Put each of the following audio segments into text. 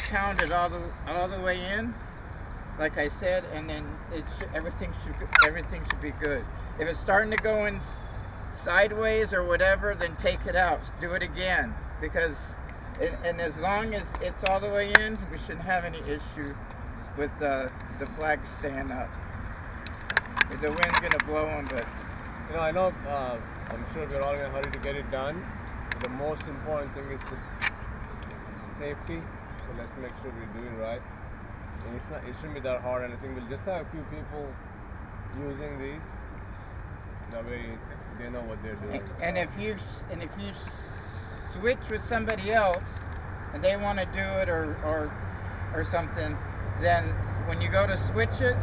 pound it all the way in, like I said, and then everything should be good. If it's starting to go in sideways or whatever, then take it out. Do it again, because and as long as it's all the way in, we shouldn't have any issue with the flags staying up. The wind's gonna blow them, but I know. I'm sure we're all in a hurry to get it done. But the most important thing is just safety. So let's make sure we do it right. And it shouldn't be that hard. And I think we'll just have a few people using these. That way they know what they're doing. And if you switch with somebody else and they want to do it or something, then when you go to switch it,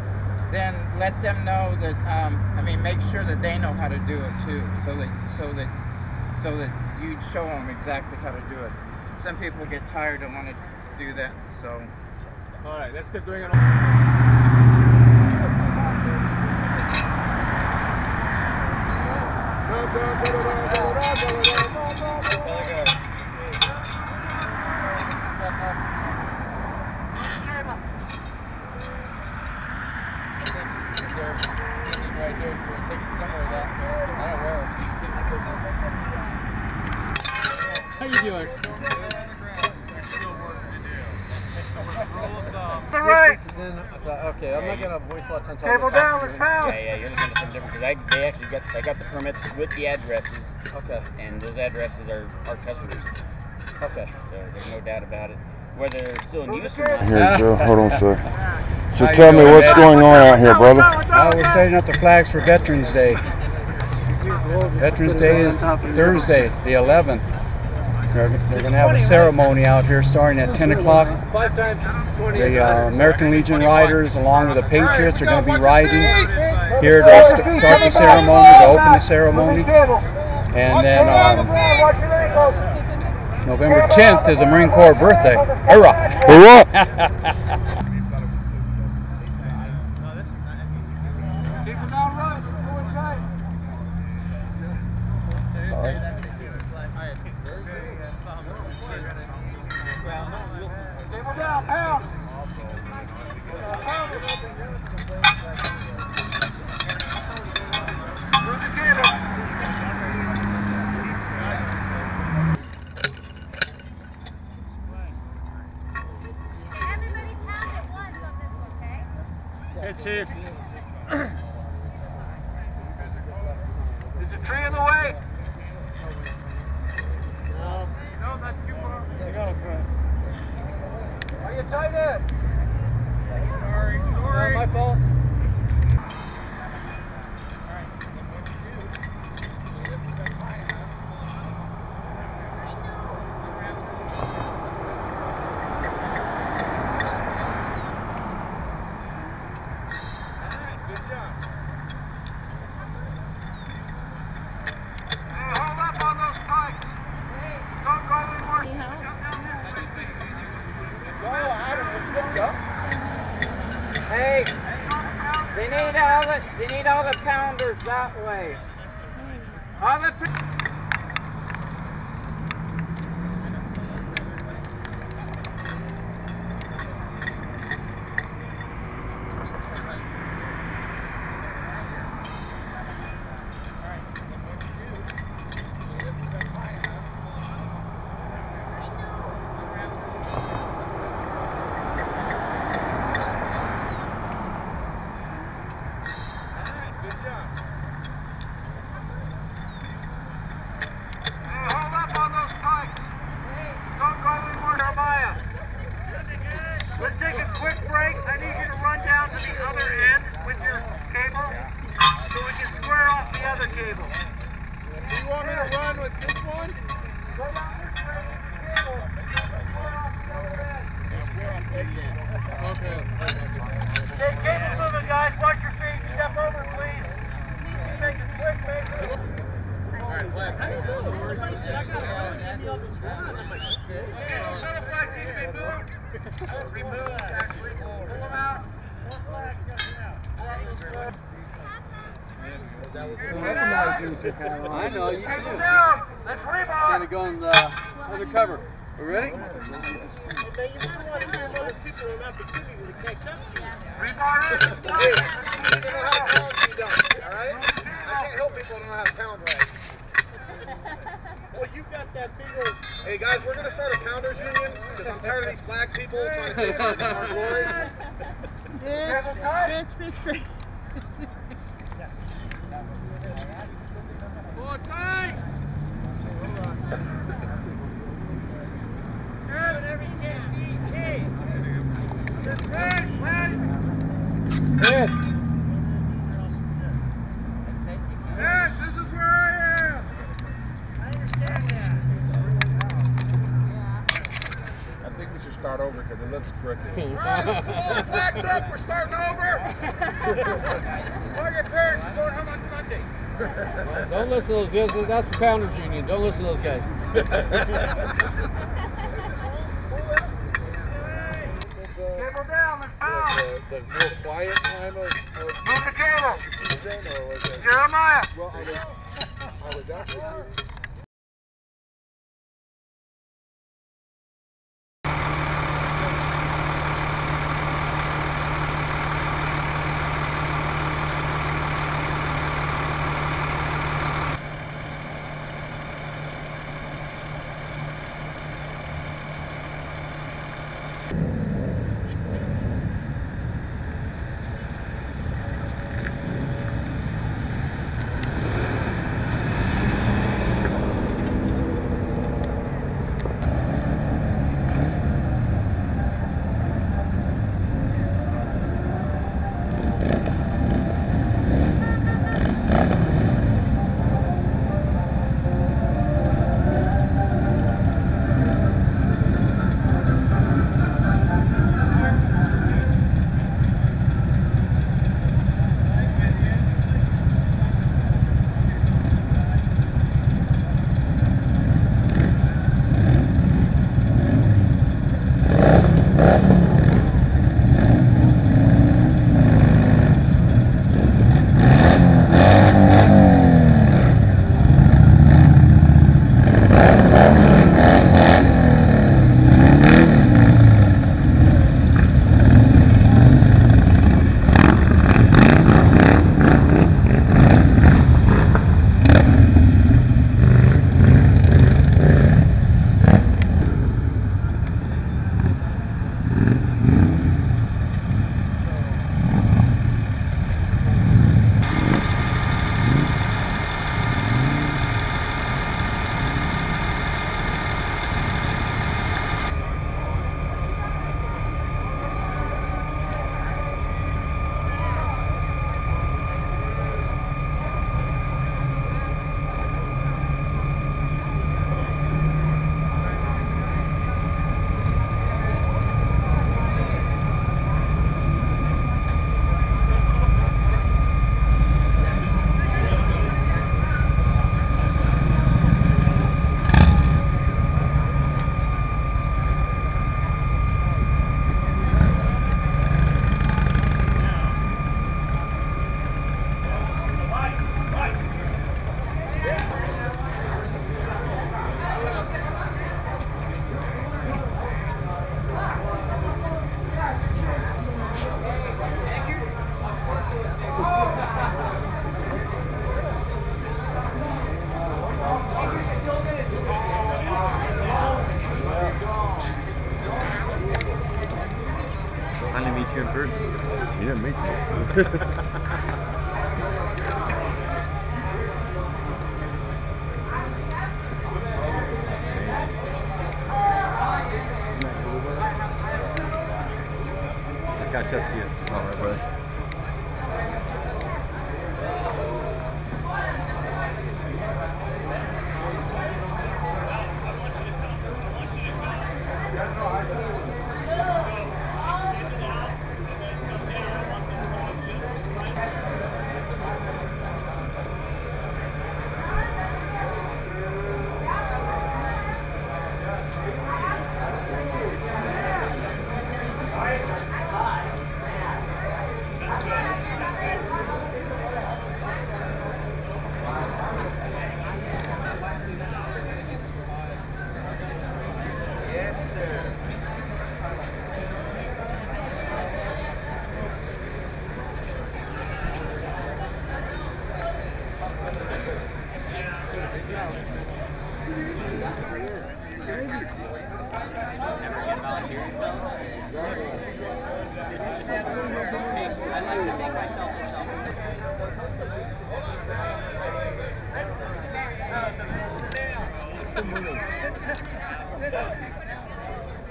then let them know that make sure that they know how to do it too, so that you show them exactly how to do it. Some people get tired and want to do that. So all right, let's get doing it. How you doing? Okay, I'm not gonna voice a lot of Table down, let's pound. Yeah, you're looking at something different because I got the permits with the addresses. Okay. And those addresses are our customers. Okay. So there's no doubt about it. Whether they're still in use or not. Here, Joe, hold on, sir. So tell me what's going on out here, brother. We're setting up the flags for Veterans Day. Veterans Day is Thursday, the 11th. They're going to have a ceremony out here starting at 10 o'clock. The American Legion riders, along with the Patriots, are going to be riding here to start the ceremony, to open the ceremony. And then November 10th is the Marine Corps birthday. Hurrah! Hurrah! Hey, Chief. Is the tree in the way? No, that's too far. Are you tight in? Sorry. My fault. Hey, they need all the pounders that way. All the Let's take a quick break. I need you to run down to the other end with your cable so we can square off the other cable. Do you want me to run with this one? Go down this way with the cable. Square off the other end. Square off this end. Okay. Okay, cable's moving, guys. Watch your feet. Step over, please. Take a quick break. All right, flags. Removed, actually. Pull them out. More flags coming out. I know, you Table down. Let's rebound. go in the undercover. Ready? Hey, man, you might want to give other people an opportunity to catch up to you. Hey, you need to know how to pound be done, all right? I can't help people who don't know how to pound right. Well, you got that big old... Hey, guys, we're going to start a pounders union because I'm tired of these flag people trying to take on our glory. Bitch. Pull tight! Every 10 feet, hey! Hit. Yes, this is where I am! I understand that. I think we should start over because it looks crooked. All right, let's pull all the flags up. We're starting over. All your parents are going home on Monday. Don't listen to those guys. That's the Pounders Union. Don't listen to those guys. Cable down, let's pound. The more quiet time of move the cable. Season, or was it? Jeremiah. Well, I was actually. Finally meet you in person. You didn't meet me. I'll catch up to you. All right, buddy.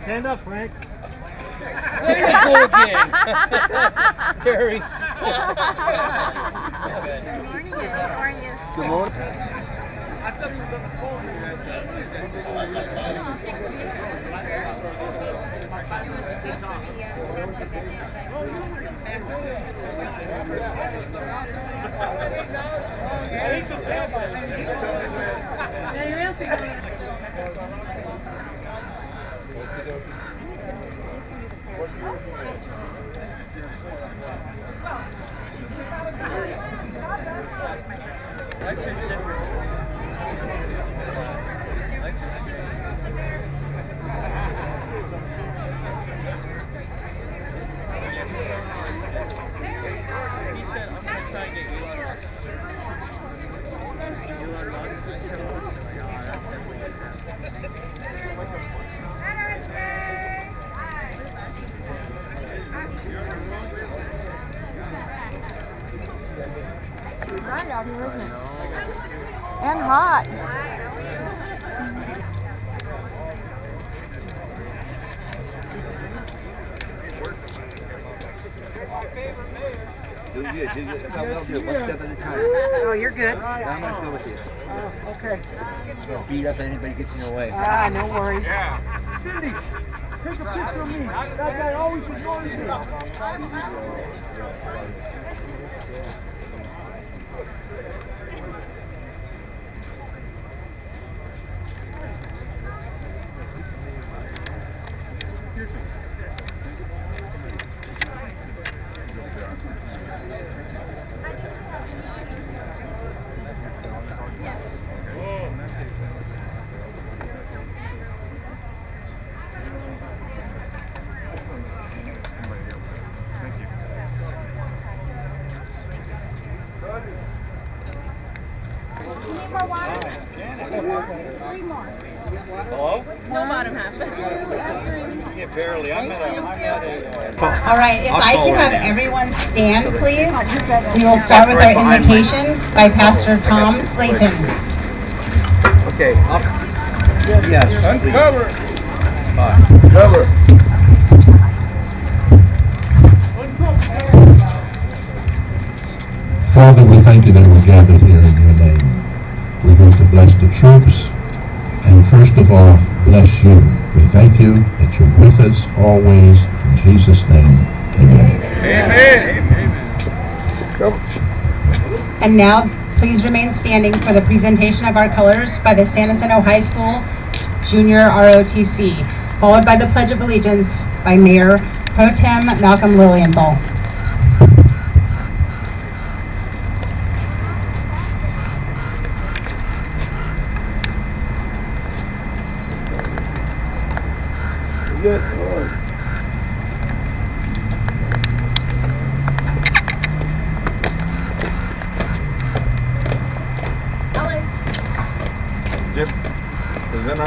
Stand up, Frank. There you go again. Terry. Good morning, how are you? Good morning. I thought he was on the phone. He said, I'm going to try and get Right out here, isn't it? And hot. Oh, you're good. I'm not good with you. Okay. Don't beat up anybody gets in your way. Ah, no worries. Cindy, take a picture of me. That guy always ignores me. Hello? No bottom half. Yeah, barely. I'm at a All right, if I can have everyone stand, please. We will start with our invocation by Pastor Tom Slayton. Okay, up. Yes. Uncover. Cover. Father, we thank you that we're gathered here in your name. We're going to bless the troops, and first of all, bless you. We thank you that you're with us always. In Jesus' name, amen. Amen. And now, please remain standing for the presentation of our colors by the San Jacinto High School Junior ROTC, followed by the Pledge of Allegiance by Mayor Pro Tem Malcolm Lilienthal. Good. Yep. Then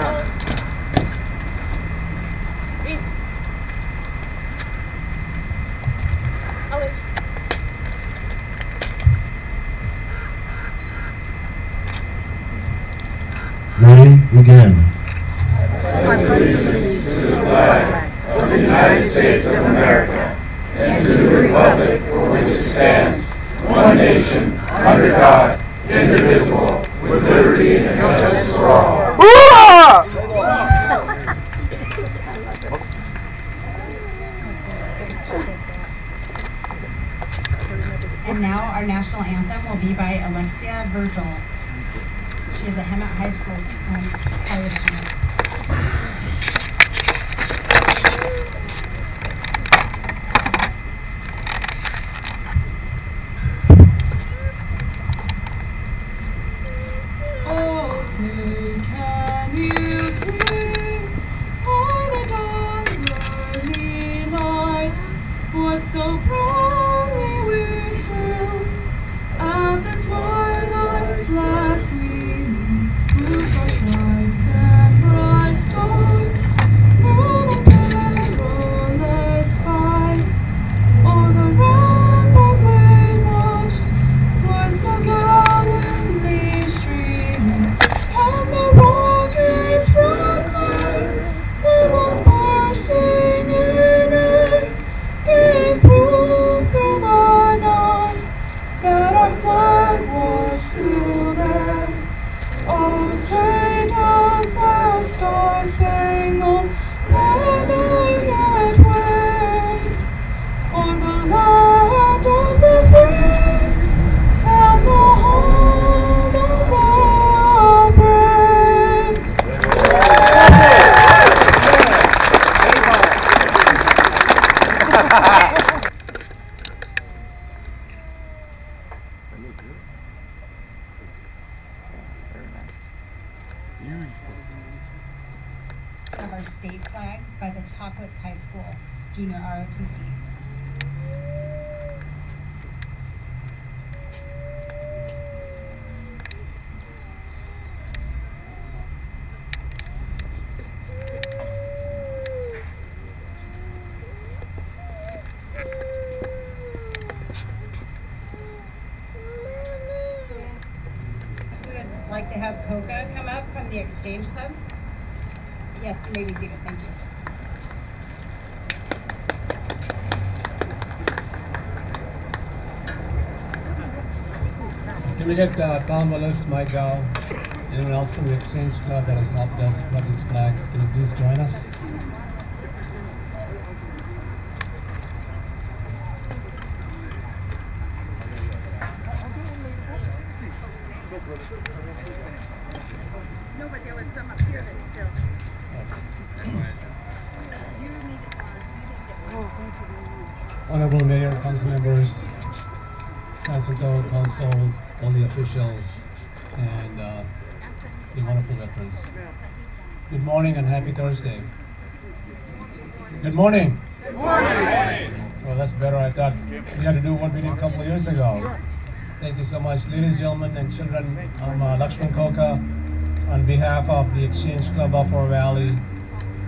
Ready? Begin. Of the United States of America, and to the republic for which it stands, one nation, under God, indivisible, with liberty and justice for all. And now our national anthem will be by Alexia Virgil. She is a Hemet High School choir student. Oh, say, can you see by the dawn's early light what so proudly we hailed at the twilight's last gleaming, say, does that star-spangled banner yet wave o'er the land of the free and the home of the brave? Of our state flags by the Chocolates High School Junior ROTC. So we'd like to have Coca come up from the Exchange Club. Yes, you may be seated. Thank you. Can we get Tom Willis, Mike Gow, anyone else from the Exchange Club that has helped us spread these flags? Can you please join us? No, but there was some up here that's still. Honorable Mayor, Council members, Sansato, Council, all the officials, and the wonderful veterans. Good morning and happy Thursday. Good morning. Good morning. Well, that's better. I thought we had to do what we did a couple of years ago. Thank you so much, ladies, gentlemen, and children. I'm Lakshman Koka on behalf of the Exchange Club of our Valley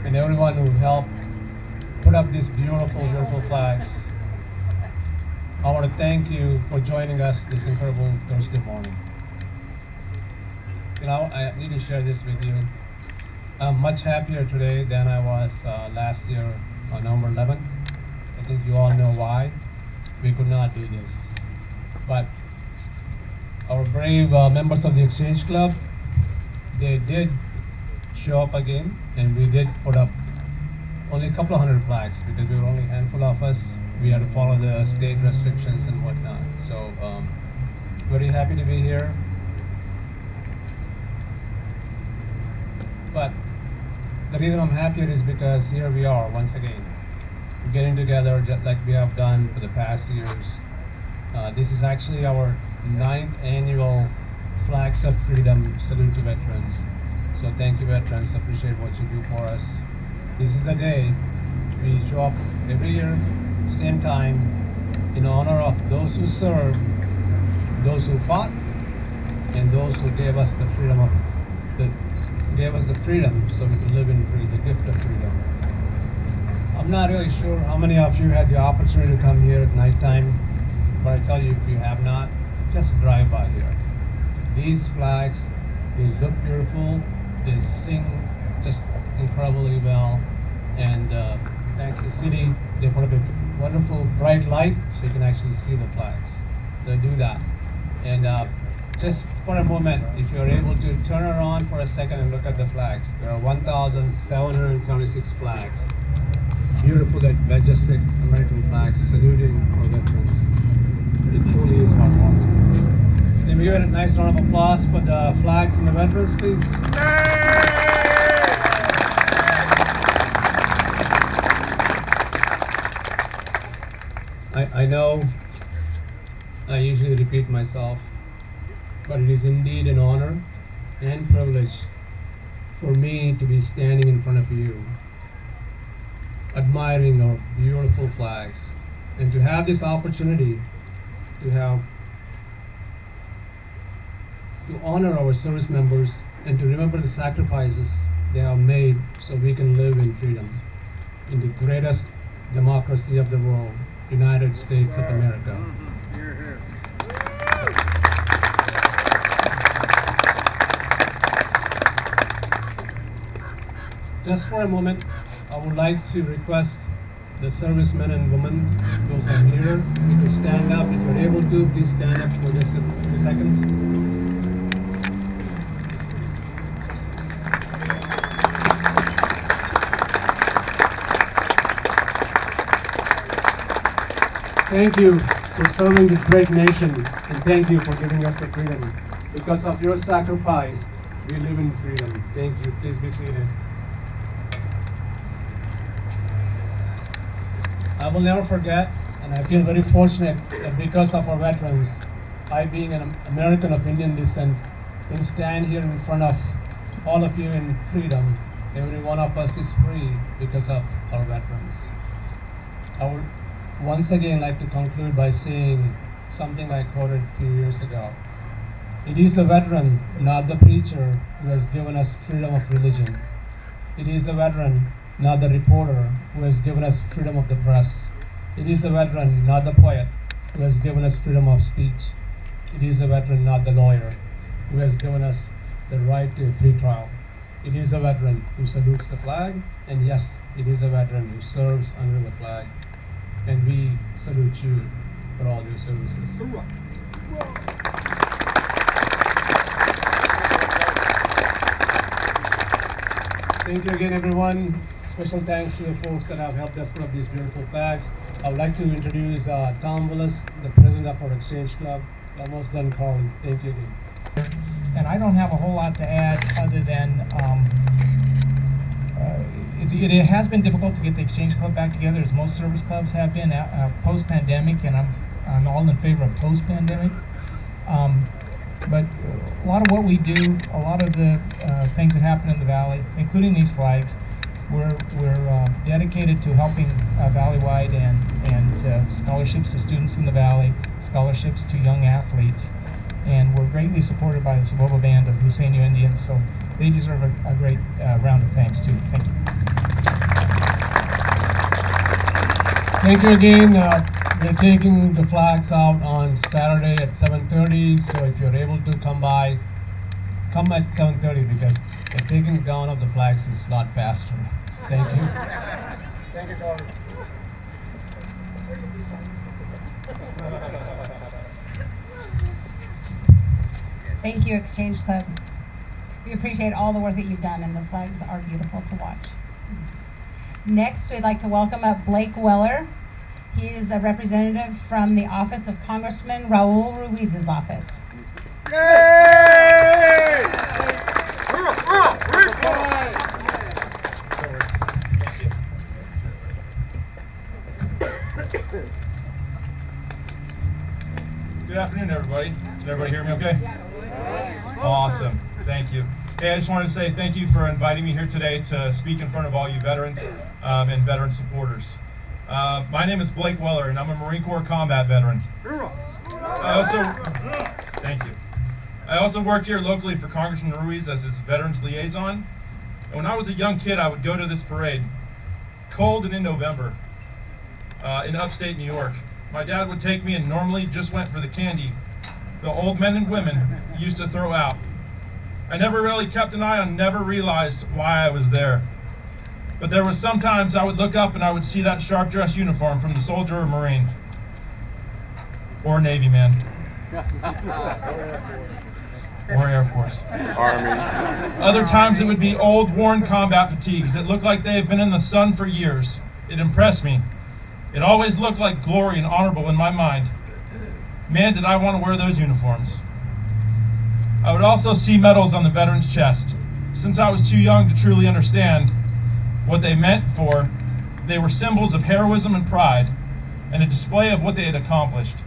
and everyone who helped put up these beautiful, beautiful flags. I want to thank you for joining us this incredible Thursday morning. You know, I need to share this with you. I'm much happier today than I was last year on November 11th. I think you all know why. We could not do this. But our brave members of the Exchange Club, they did show up again, and we did put up only a couple of hundred flags because we were only a handful of us. We had to follow the state restrictions and whatnot. So very happy to be here. But the reason I'm happier is because here we are once again, getting together just like we have done for the past years. This is actually our 9th annual Flags of Freedom Salute to Veterans. So thank you, veterans. Appreciate what you do for us. This is the day we show up every year, same time, in honor of those who served, those who fought, and those who gave us the freedom so we could live in freedom, the gift of freedom. I'm not really sure how many of you had the opportunity to come here at nighttime, but I tell you, if you have not, just drive by here. These flags, they look beautiful, they sing just incredibly well, and thanks to the city, they put up a wonderful bright light so you can actually see the flags. So do that. And just for a moment, if you're able to turn around for a second and look at the flags, there are 1,776 flags. Beautiful, that majestic American flags saluting our veterans. It truly is heartwarming. Can we give it a nice round of applause for the flags and the veterans, please? I know I usually repeat myself, but it is indeed an honor and privilege for me to be standing in front of you, admiring our beautiful flags, and to have this opportunity to honor our service members and to remember the sacrifices they have made so we can live in freedom in the greatest democracy of the world, United States of America. Just for a moment, I would like to request the servicemen and women, those who are here, if you could stand up. If you're able to, please stand up for just a few seconds. Thank you for serving this great nation, and thank you for giving us the freedom. Because of your sacrifice, we live in freedom. Thank you. Please be seated. I will never forget, and I feel very fortunate that because of our veterans, I, being an American of Indian descent, can stand here in front of all of you in freedom. Every one of us is free because of our veterans. I would once again like to conclude by saying something I quoted a few years ago. It is the veteran, not the preacher, who has given us freedom of religion. It is the veteran, not the reporter, who has given us freedom of the press. It is the veteran, not the poet, who has given us freedom of speech. It is the veteran, not the lawyer, who has given us the right to a free trial. It is a veteran who salutes the flag, and yes, it is a veteran who serves under the flag. And we salute you for all your services. Thank you again, everyone. Special thanks to the folks that have helped us put up these beautiful flags. I would like to introduce Tom Willis, the president of our Exchange Club. Almost done, Carl. Thank you again. And I don't have a whole lot to add other than it has been difficult to get the Exchange Club back together, as most service clubs have been post-pandemic, and I'm all in favor of post-pandemic. But a lot of what we do, a lot of the things that happen in the Valley, including these flags, we're dedicated to helping Valley-wide and scholarships to students in the Valley, scholarships to young athletes. And we're greatly supported by the Saboba Band of Luiseño Indians, so they deserve a great round of thanks too. Thank you. Thank you again. We're taking the flags out on Saturday at 7:30, so if you're able to come by, come at 7:30 because the taking down of the flags is a lot faster. Thank you. Thank you, Gordon. Thank you, Exchange Club. We appreciate all the work that you've done, and the flags are beautiful to watch. Next, we'd like to welcome up Blake Weller. He is a representative from the office of Congressman Raul Ruiz's office. Yay! Good afternoon, everybody. Can everybody hear me okay? Awesome. Thank you. Hey, I just wanted to say thank you for inviting me here today to speak in front of all you veterans and veteran supporters. My name is Blake Weller, and I'm a Marine Corps combat veteran. Thank you. I also work here locally for Congressman Ruiz as his veterans liaison. And when I was a young kid, I would go to this parade, cold and in November, in upstate New York. My dad would take me and normally just went for the candy the old men and women used to throw out. I never really kept an eye on, never realized why I was there. But there was sometimes I would look up and I would see that sharp dress uniform from the soldier or Marine. Or Navy man. Or Air Force. Army. Other times it would be old worn combat fatigues that looked like they have been in the sun for years. It impressed me. It always looked like glory and honorable in my mind. Man, did I want to wear those uniforms. I would also see medals on the veteran's chest. Since I was too young to truly understand what they meant for, they were symbols of heroism and pride, and a display of what they had accomplished.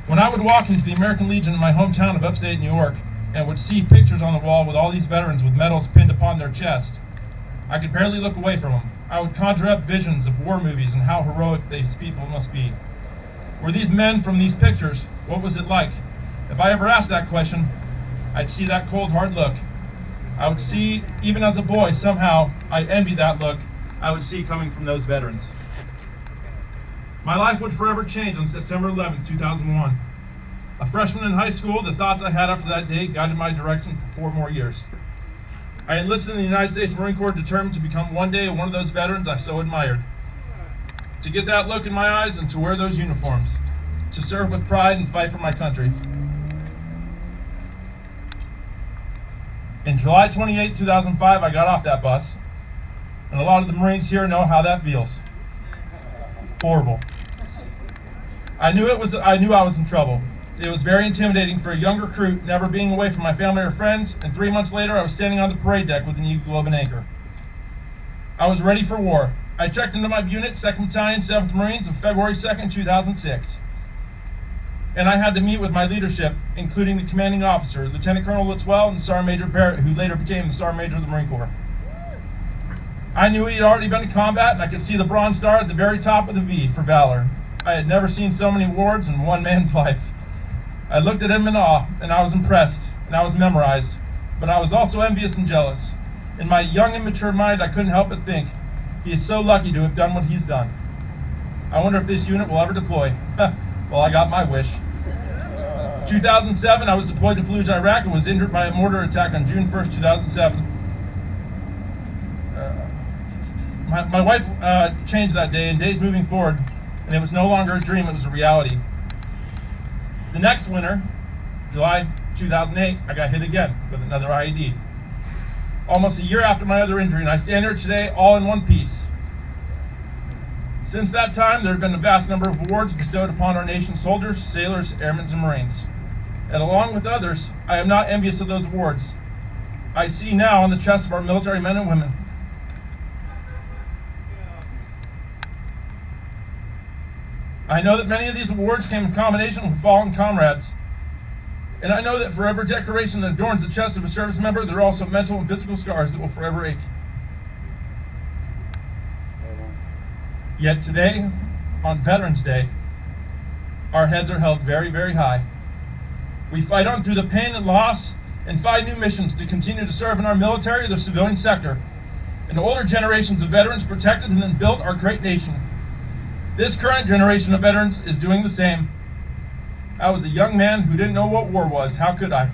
When I would walk into the American Legion in my hometown of upstate New York and would see pictures on the wall with all these veterans with medals pinned upon their chest, I could barely look away from them. I would conjure up visions of war movies and how heroic these people must be. Were these men from these pictures? What was it like? If I ever asked that question, I'd see that cold, hard look. I would see, even as a boy, somehow I envied that look I would see coming from those veterans. My life would forever change on September 11, 2001. A freshman in high school, the thoughts I had after that day guided my direction for 4 more years. I enlisted in the United States Marine Corps determined to become one day one of those veterans I so admired. To get that look in my eyes and to wear those uniforms. To serve with pride and fight for my country. In July 28, 2005, I got off that bus. And a lot of the Marines here know how that feels. Horrible. I knew I was in trouble. It was very intimidating for a young recruit, never being away from my family or friends, and 3 months later I was standing on the parade deck with an Eagle Globe and anchor. I was ready for war. I checked into my unit, 2nd Battalion, 7th Marines, on February 2nd, 2006. And I had to meet with my leadership, including the commanding officer, Lieutenant Colonel Litwell and Sergeant Major Barrett, who later became the Sergeant Major of the Marine Corps. I knew he had already been in combat, and I could see the Bronze Star at the very top of the V for valor. I had never seen so many awards in one man's life. I looked at him in awe, and I was impressed, and I was memorized, but I was also envious and jealous. In my young, immature mind, I couldn't help but think, he is so lucky to have done what he's done. I wonder if this unit will ever deploy. Well, I got my wish. 2007, I was deployed to Fallujah, Iraq, and was injured by a mortar attack on June 1st, 2007. My wife changed that day, and days moving forward, and it was no longer a dream, it was a reality. The next winter, July 2008, I got hit again with another IED. Almost a year after my other injury, and I stand here today all in one piece. Since that time, there have been a vast number of awards bestowed upon our nation's soldiers, sailors, airmen, and Marines. And along with others, I am not envious of those awards. I see now on the chests of our military men and women. I know that many of these awards came in combination with fallen comrades. And I know that for every decoration that adorns the chest of a service member, there are also mental and physical scars that will forever ache. Yet today, on Veterans Day, our heads are held very, very high. We fight on through the pain and loss and find new missions to continue to serve in our military or the civilian sector. And older generations of veterans protected and then built our great nation. This current generation of veterans is doing the same. I was a young man who didn't know what war was. How could I?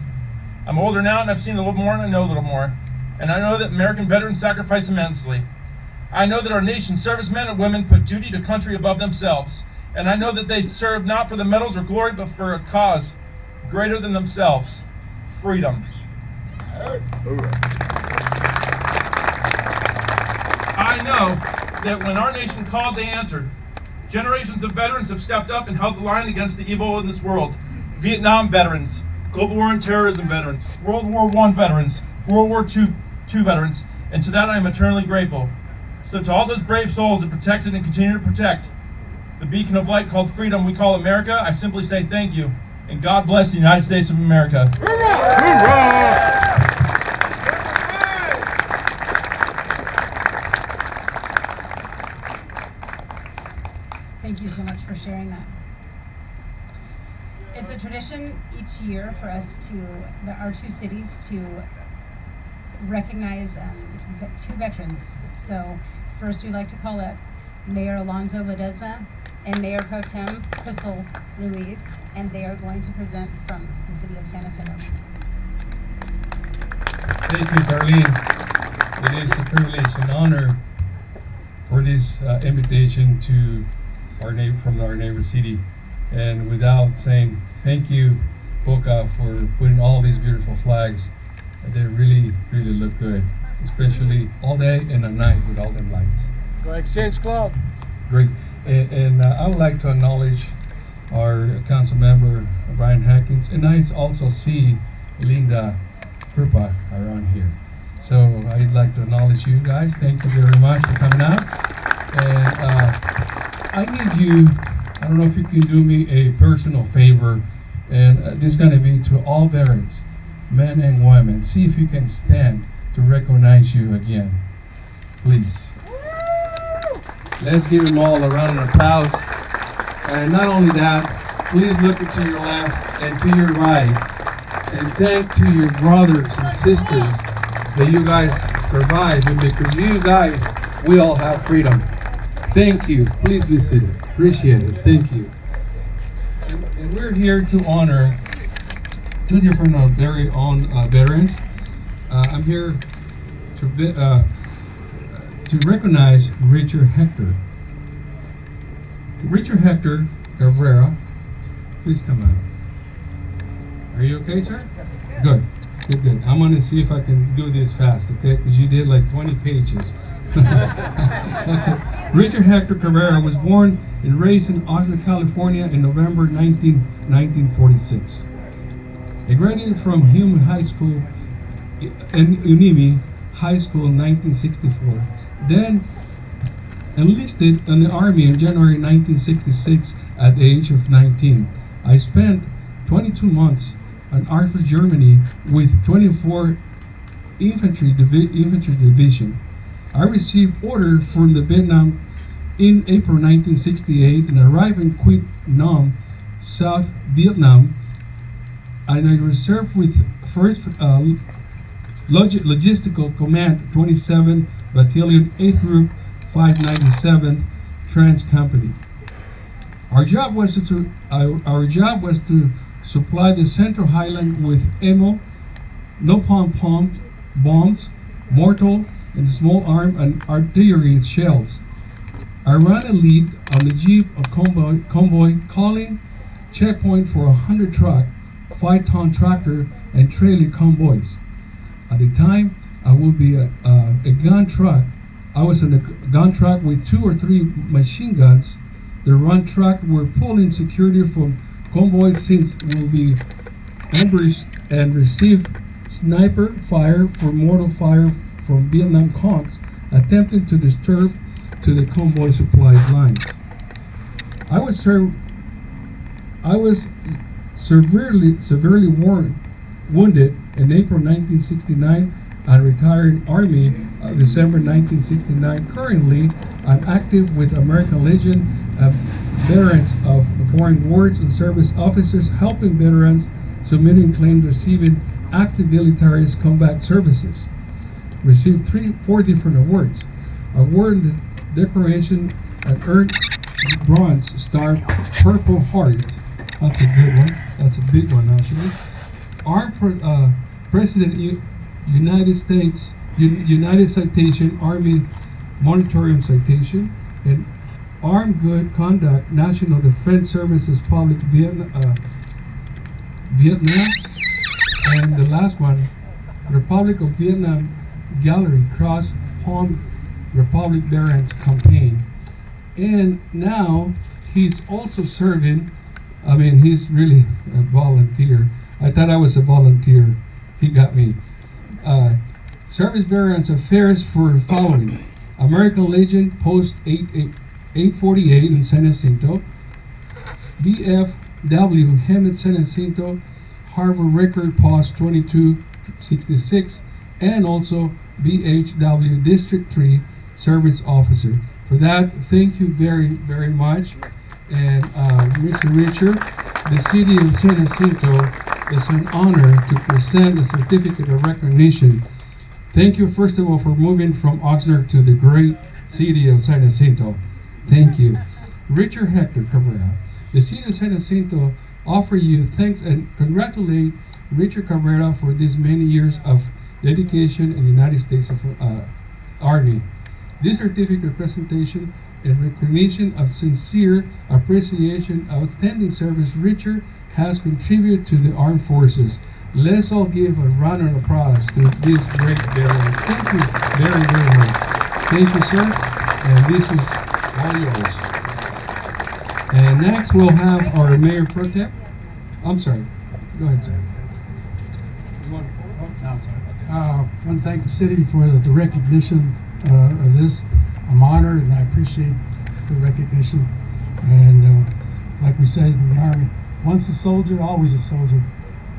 I'm older now and I've seen a little more and I know a little more. And I know that American veterans sacrifice immensely. I know that our nation's servicemen and women put duty to country above themselves. And I know that they serve not for the medals or glory, but for a cause greater than themselves, freedom. I know that when our nation called, they answered. Generations of veterans have stepped up and held the line against the evil in this world. Vietnam veterans, Global War and Terrorism veterans, World War I veterans, World War II veterans, and to that I am eternally grateful. So to all those brave souls that protected and continue to protect the beacon of light called freedom we call America, I simply say thank you, and God bless the United States of America. Hoorah! Thank you so much for sharing that. It's a tradition each year for us our two cities to recognize two veterans. So first we'd like to call up Mayor Alonzo Ledesma and Mayor Pro Tem Crystal Ruiz, and they are going to present from the city of San Jacinto. Thank you, Darlene. It is a privilege and honor for this invitation to from our neighbor city. And without saying thank you, Boca, for putting all these beautiful flags. They really, really look good, especially all day and at night with all them lights. Go Exchange Club. Great. And I would like to acknowledge our council member, Brian Hackins, and I also see Linda Krupa around here. So I'd like to acknowledge you guys. Thank you very much for coming out. And I need you, I don't know if you can do me a personal favor, and this is going to be to all veterans, men and women. See if you can stand to recognize you again, please. Let's give them all a round of applause. And not only that, please look to your left and to your right, and thank to your brothers and sisters that you guys survived, and because you guys, we all have freedom. Thank you. Please be seated. Appreciate it. Thank you. And we're here to honor two different very own veterans. I'm here to recognize Richard Hector. Richard Hector Cabrera, please come out. Are you okay, sir? Good. Good, good. I'm going to see if I can do this fast, okay? Because you did like 20 pages. Okay. Richard Hector Cabrera was born and raised in Oxnard, California in November 1946. He graduated from Hemet High School and Unimi High School in 1964. Then enlisted in the Army in January 1966 at the age of 19. I spent 22 months in Arthurs, Germany with 24 Infantry Division. I received order from the Vietnam in April 1968 and arrived in Quy Nam, South Vietnam, and I reserved with 1st Logistical Command 27 Battalion 8th Group 597th Trans Company. Our job was to supply the Central Highland with ammo, napalm bombs, mortar, and small arm and artillery shells. I ran a lead on the Jeep convoy calling checkpoint for 100 truck, 5-ton tractor, and trailer convoys. At the time, I would be a gun truck. I was in a gun truck with 2 or 3 machine guns. The run truck were pulling security from convoys since will be ambushed and receive sniper fire for mortar fire from Vietnam Congs attempting to disturb to the convoy supplies lines. I was severely wounded in April 1969 and retired Army December 1969. Currently, I'm active with American Legion, veterans of foreign wars and service officers, helping veterans submitting claims receiving active military combat services. Received 4 different awards. Award the decoration and earned Bronze Star Purple Heart. That's a good one. That's a big one actually. President United States United Citation Army Monitorium Citation and Armed Good Conduct National Defense Services Public Vietnam, and the last one, Republic of Vietnam Gallery Cross Palm Republic Veterans Campaign. And now he's also serving, I mean, he's really a volunteer. I thought I was a volunteer. He got me. Service Veterans Affairs for following: American Legion Post 848 in San Jacinto, VFW Hemet San Jacinto, Harvard Record Post 2266, and also BHW District 3 Service Officer. For that, thank you very, very much. And Mr. Richard, the City of San Jacinto, it's an honor to present a certificate of recognition. Thank you, first of all, for moving from Oxnard to the great city of San Jacinto. Thank you. Richard Hector Cabrera, the City of San Jacinto offer you thanks and congratulate Richard Cabrera for these many years of dedication in the United States Army. This certificate presentation in recognition of sincere appreciation of outstanding service Richard has contributed to the armed forces. Let's all give a round of applause to this great veteran. Thank you very, very much. Thank you, sir. And this is all yours. And next we'll have our Mayor Pro Tem. I'm sorry. Go ahead, sir. You want to? Oh, no, sorry. I want to thank the city for the recognition of this. I'm honored and I appreciate the recognition. And like we said in the Army, once a soldier, always a soldier.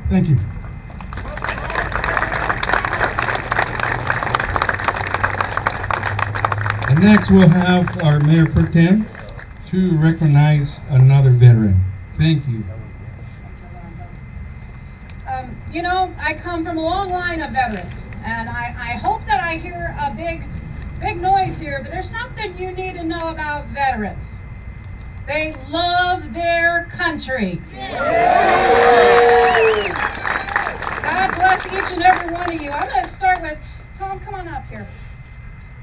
Thank you. And next we'll have our Mayor Pro Tem to recognize another veteran. Thank you. You know, I come from a long line of veterans, and I hope that I hear a big noise here, but there's something you need to know about veterans. They love their country. God bless each and every one of you. I'm going to start with Tom. Come on up here.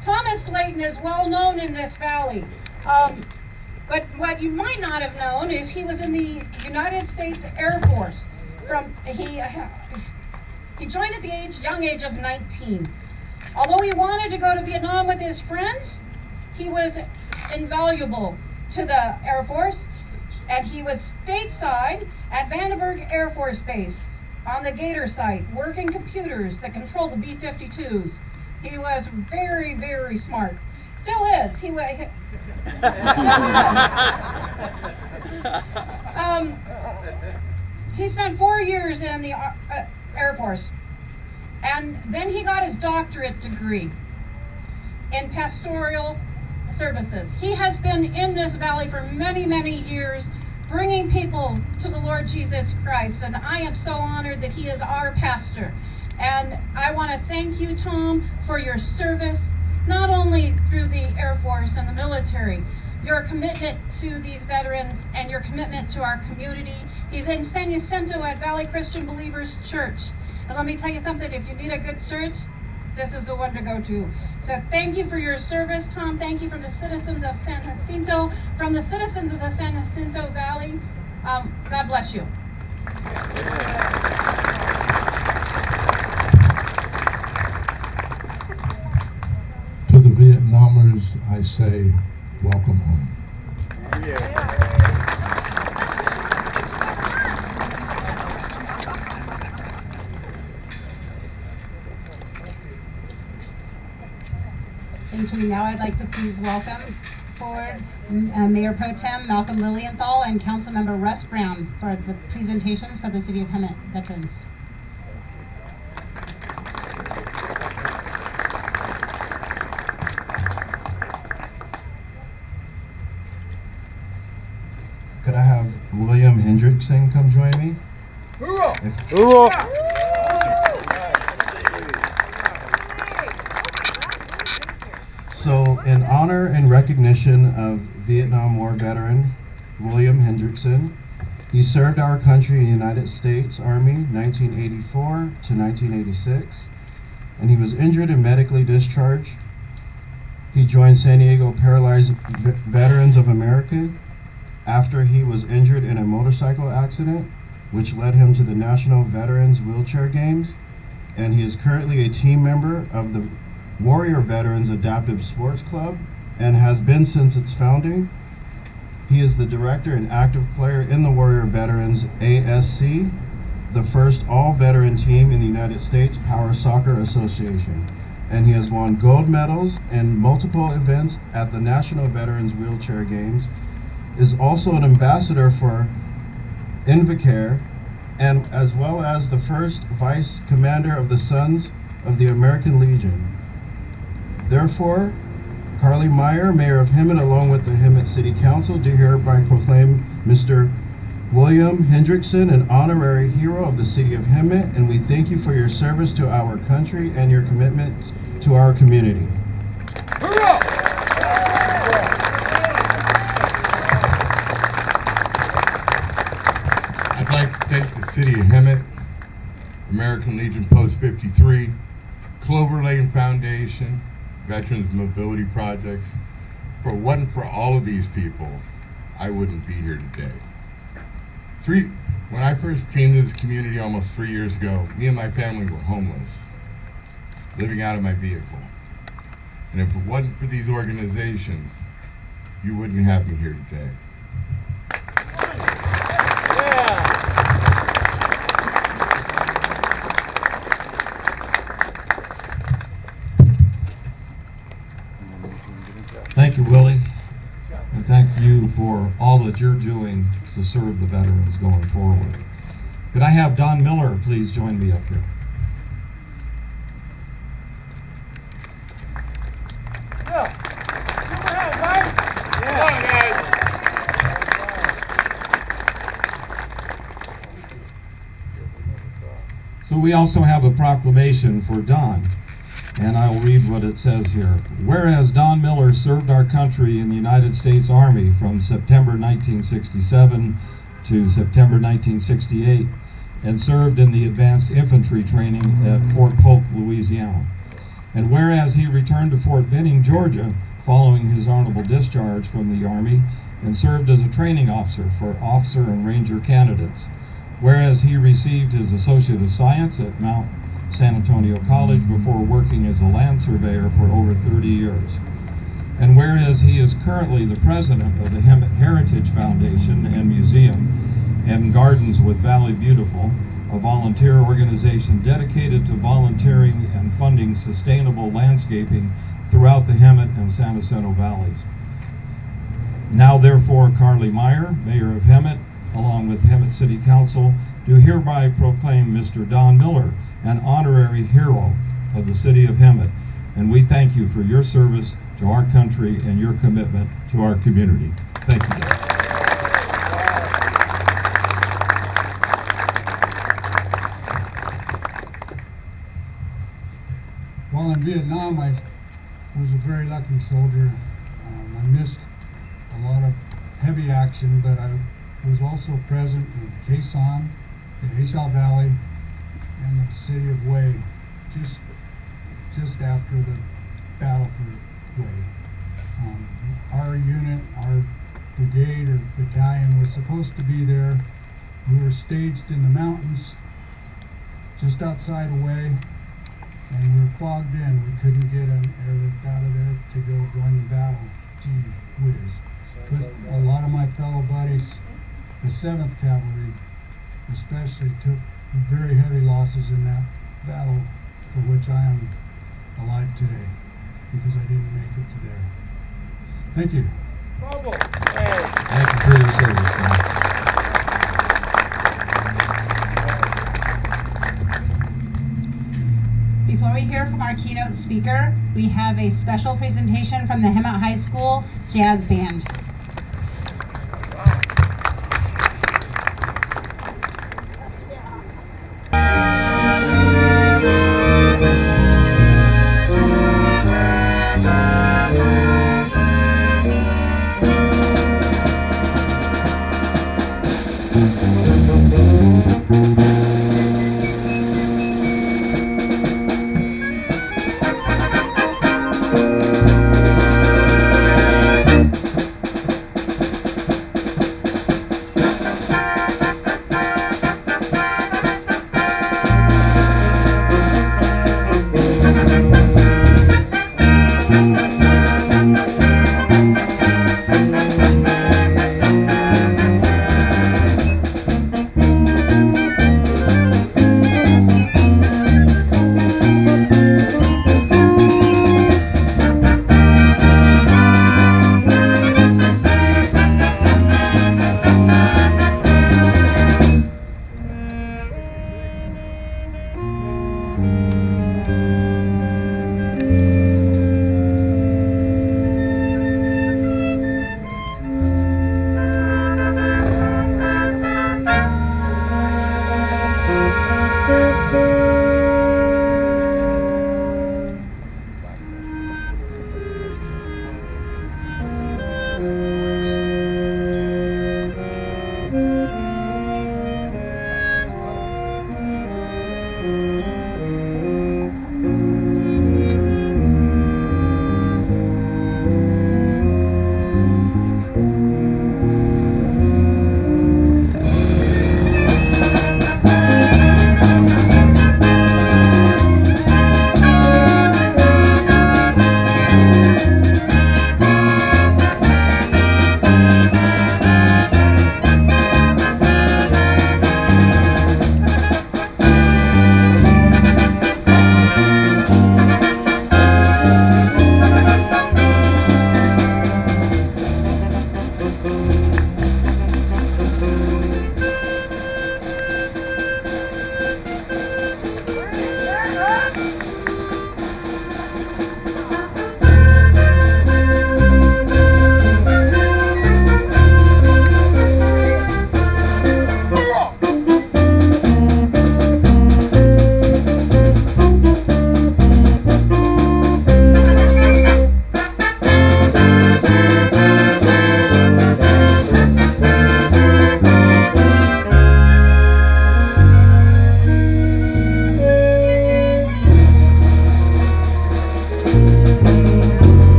Thomas Slayton is well known in this valley. But what you might not have known is he was in the United States Air Force. He joined at the young age of 19. Although he wanted to go to Vietnam with his friends, he was invaluable to the Air Force, and he was stateside at Vandenberg Air Force Base on the Gator site, working computers that control the B-52s. He was very, very smart. Still is. He spent 4 years in the Air Force, and then he got his doctorate degree in pastoral services. He has been in this valley for many, many years, bringing people to the Lord Jesus Christ, and I am so honored that he is our pastor. And I want to thank you, Tom, for your service, not only through the Air Force and the military, your commitment to these veterans and your commitment to our community. He's in San Jacinto at Valley Christian Believers Church. And let me tell you something, if you need a good church, this is the one to go to. So thank you for your service, Tom. Thank you from the citizens of San Jacinto, from the citizens of the San Jacinto Valley. God bless you. To the Vietnamers, I say, welcome home. Thank you. Now I'd like to please welcome forward Mayor Pro Tem Malcolm Lilienthal and Councilmember Russ Brown for the presentations for the City of Hemet veterans. Could I have William Hendrickson come join me? Hoorah! Hoorah! So, in honor and recognition of Vietnam War veteran William Hendrickson, he served our country in the United States Army 1984 to 1986, and he was injured and medically discharged. He joined San Diego Paralyzed Veterans of America after he was injured in a motorcycle accident, which led him to the National Veterans Wheelchair Games, and he is currently a team member of the Warrior Veterans Adaptive Sports Club and has been since its founding. He is the director and active player in the Warrior Veterans ASC, the first all-veteran team in the United States Power Soccer Association, and he has won gold medals in multiple events at the National Veterans Wheelchair Games, is also an ambassador for Invacare, and as well as the first vice commander of the Sons of the American Legion. Therefore, Carly Meyer, Mayor of Hemet, along with the Hemet City Council, do hereby proclaim Mr. William Hendrickson an honorary hero of the City of Hemet, and we thank you for your service to our country and your commitment to our community. I'd like to thank the City of Hemet, American Legion Post 53, Clover Lane Foundation, Veterans Mobility Projects. If it wasn't for all of these people, I wouldn't be here today. When I first came to this community almost 3 years ago, me and my family were homeless, living out of my vehicle. And if it wasn't for these organizations, you wouldn't have me here today. Thank you, Willie, and thank you for all that you're doing to serve the veterans going forward. Could I have Don Miller please join me up here? So we also have a proclamation for Don, and I'll read what it says here. Whereas Don Miller served our country in the United States Army from September 1967 to September 1968, and served in the advanced infantry training at Fort Polk, Louisiana. And whereas he returned to Fort Benning, Georgia, following his honorable discharge from the Army, and served as a training officer for officer and ranger candidates. Whereas he received his Associate of Science at Mount San Antonio College before working as a land surveyor for over 30 years. And whereas he is currently the president of the Hemet Heritage Foundation and Museum and Gardens with Valley Beautiful, a volunteer organization dedicated to volunteering and funding sustainable landscaping throughout the Hemet and San Jacinto valleys. Now therefore, Carly Meyer, Mayor of Hemet, along with Hemet City Council, do hereby proclaim Mr. Don Miller an honorary hero of the city of Hemet, and we thank you for your service to our country and your commitment to our community. Thank you. While in Vietnam, I was a very lucky soldier. I missed a lot of heavy action, but I was also present in Khe Sanh, the Aishal Valley, and the city of Hue, just after the battle for Hue. Our unit, our brigade or battalion was supposed to be there. We were staged in the mountains just outside of Hue, and we were fogged in. We couldn't get an airlift out of there to go join the battle. Gee whiz. But a lot of my fellow buddies, the 7th Cavalry especially, took very heavy losses in that battle, for which I am alive today, because I didn't make it to there. Thank you. Thank you for your service, man. Before we hear from our keynote speaker, we have a special presentation from the Hemet High School Jazz Band.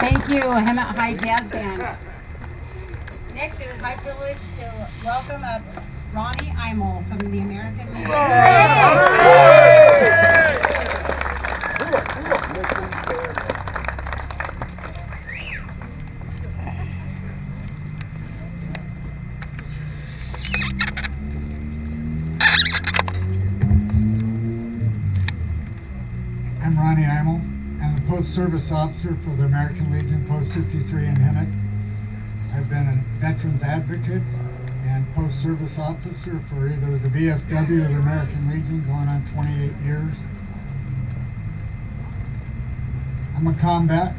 Thank you, Hemet High Jazz Band. Next, it is my privilege to welcome up Ronnie Imel from the American Legion. I'm Ronnie Imel. I'm the Post-Service Officer for the American Legion Post 53 in Hemet. I've been a Veterans Advocate and Post-Service Officer for either the VFW or the American Legion, going on 28 years. I'm a combat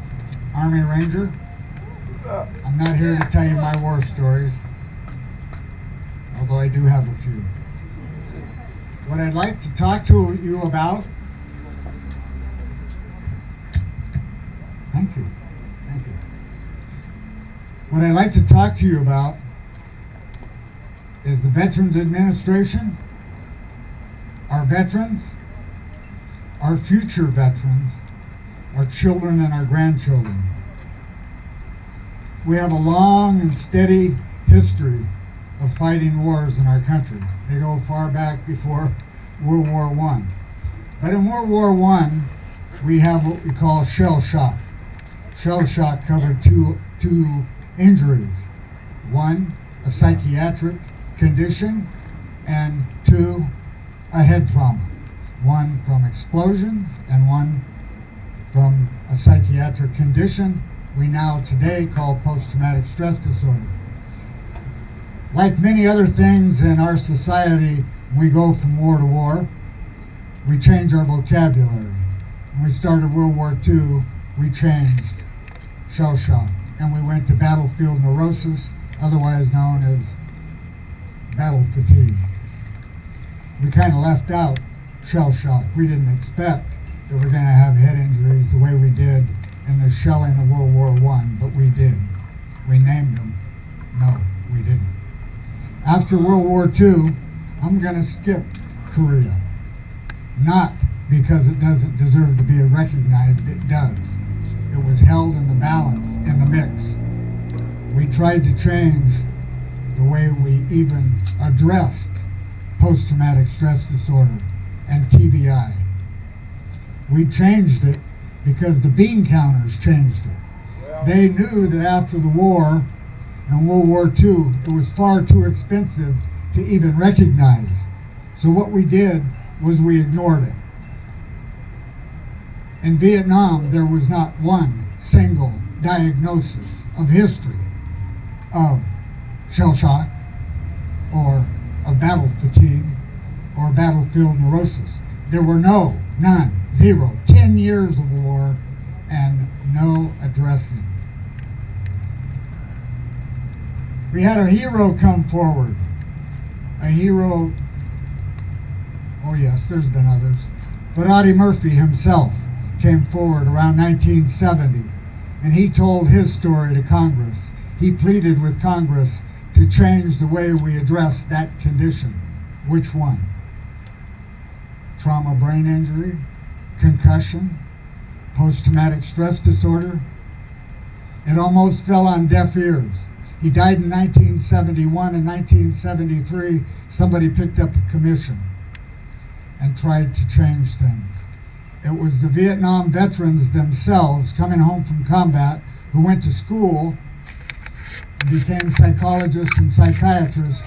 Army Ranger. I'm not here to tell you my war stories, although I do have a few. What I'd like to talk to you about. Thank you. Thank you. What I'd like to talk to you about is the Veterans Administration, our veterans, our future veterans, our children and our grandchildren. We have a long and steady history of fighting wars in our country. They go far back before World War I. But in World War I, we have what we call shell shock. Shell shock covered two injuries. One, a psychiatric condition, and two, a head trauma. One from explosions and one from a psychiatric condition we now today call post-traumatic stress disorder. Like many other things in our society, we go from war to war, we change our vocabulary. When we started World War II, we changed shell shock, and we went to battlefield neurosis, otherwise known as battle fatigue. We kind of left out shell shock. We didn't expect that we're going to have head injuries the way we did in the shelling of World War I, but we did. We named them. No, we didn't. After World War II, I'm going to skip Korea. Not because it doesn't deserve to be recognized, it does. It was held in the balance, in the mix. We tried to change the way we even addressed post-traumatic stress disorder and TBI. We changed it because the bean counters changed it. They knew that after the war, in World War II, it was far too expensive to even recognize. So what we did was we ignored it. In Vietnam, there was not one single diagnosis of history of shell shock or of battle fatigue or battlefield neurosis. There were none, 0, 10 years of war and no addressing. We had a hero come forward. A hero, oh yes, there's been others, but Audie Murphy himself came forward around 1970, and he told his story to Congress. He pleaded with Congress to change the way we address that condition. Which one? Trauma brain injury, concussion, post-traumatic stress disorder. It almost fell on deaf ears. He died in 1971. In 1973, somebody picked up a commission and tried to change things. It was the Vietnam veterans themselves coming home from combat who went to school and became psychologists and psychiatrists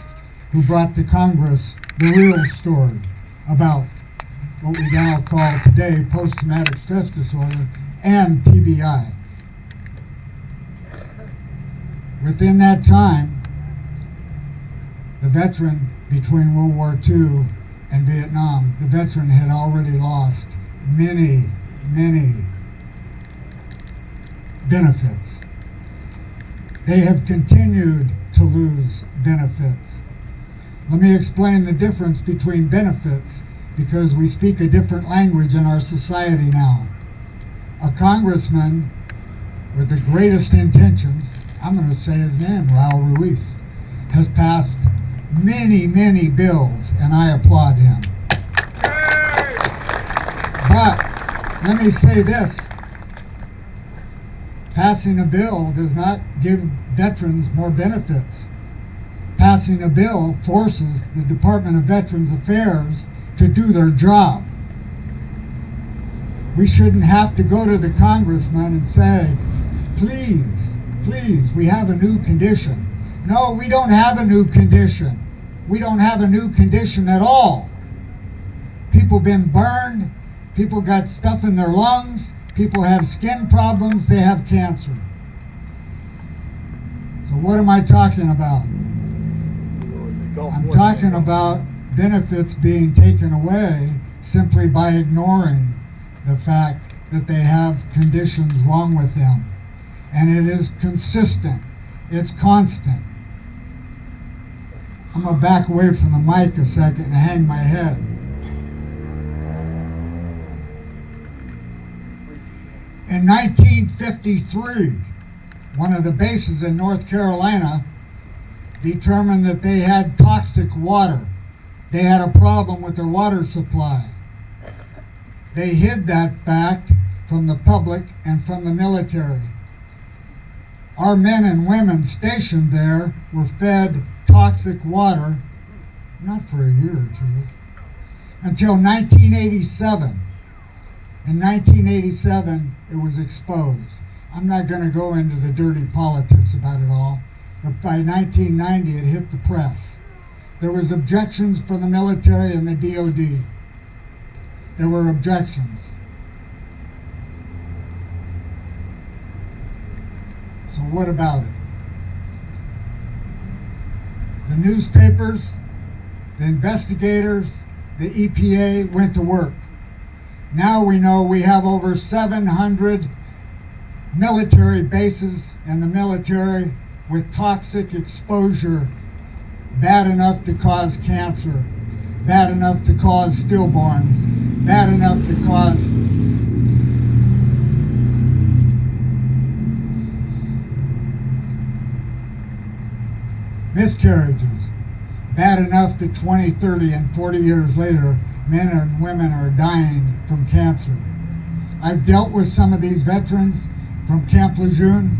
who brought to Congress the real story about what we now call today post-traumatic stress disorder and TBI. Within that time, the veteran between World War II and Vietnam, the veteran had already lost many, many benefits. They have continued to lose benefits. Let me explain the difference between benefits, because we speak a different language in our society now. A congressman with the greatest intentions, I'm going to say his name, Raul Ruiz, has passed many, many bills, and I applaud him. But let me say this. Passing a bill does not give veterans more benefits. Passing a bill forces the Department of Veterans Affairs to do their job. We shouldn't have to go to the congressman and say, please, please, we have a new condition. No, we don't have a new condition. We don't have a new condition at all. People been burned, people got stuff in their lungs, people have skin problems, they have cancer. So what am I talking about? I'm talking about benefits being taken away simply by ignoring the fact that they have conditions wrong with them. And it is consistent. It's constant. I'm going to back away from the mic a second and hang my head. In 1953, one of the bases in North Carolina determined that they had toxic water. They had a problem with their water supply. They hid that fact from the public and from the military. Our men and women stationed there were fed toxic water, not for a year or two, until 1987. In 1987, it was exposed. I'm not going to go into the dirty politics about it all, but by 1990, it hit the press. There was objections from the military and the DOD. There were objections. So what about it? The newspapers, the investigators, the EPA went to work. Now we know we have over 700 military bases in the military with toxic exposure, bad enough to cause cancer, bad enough to cause stillborns, bad enough to cause miscarriages, bad enough that 20, 30, and 40 years later, men and women are dying from cancer. I've dealt with some of these veterans from Camp Lejeune.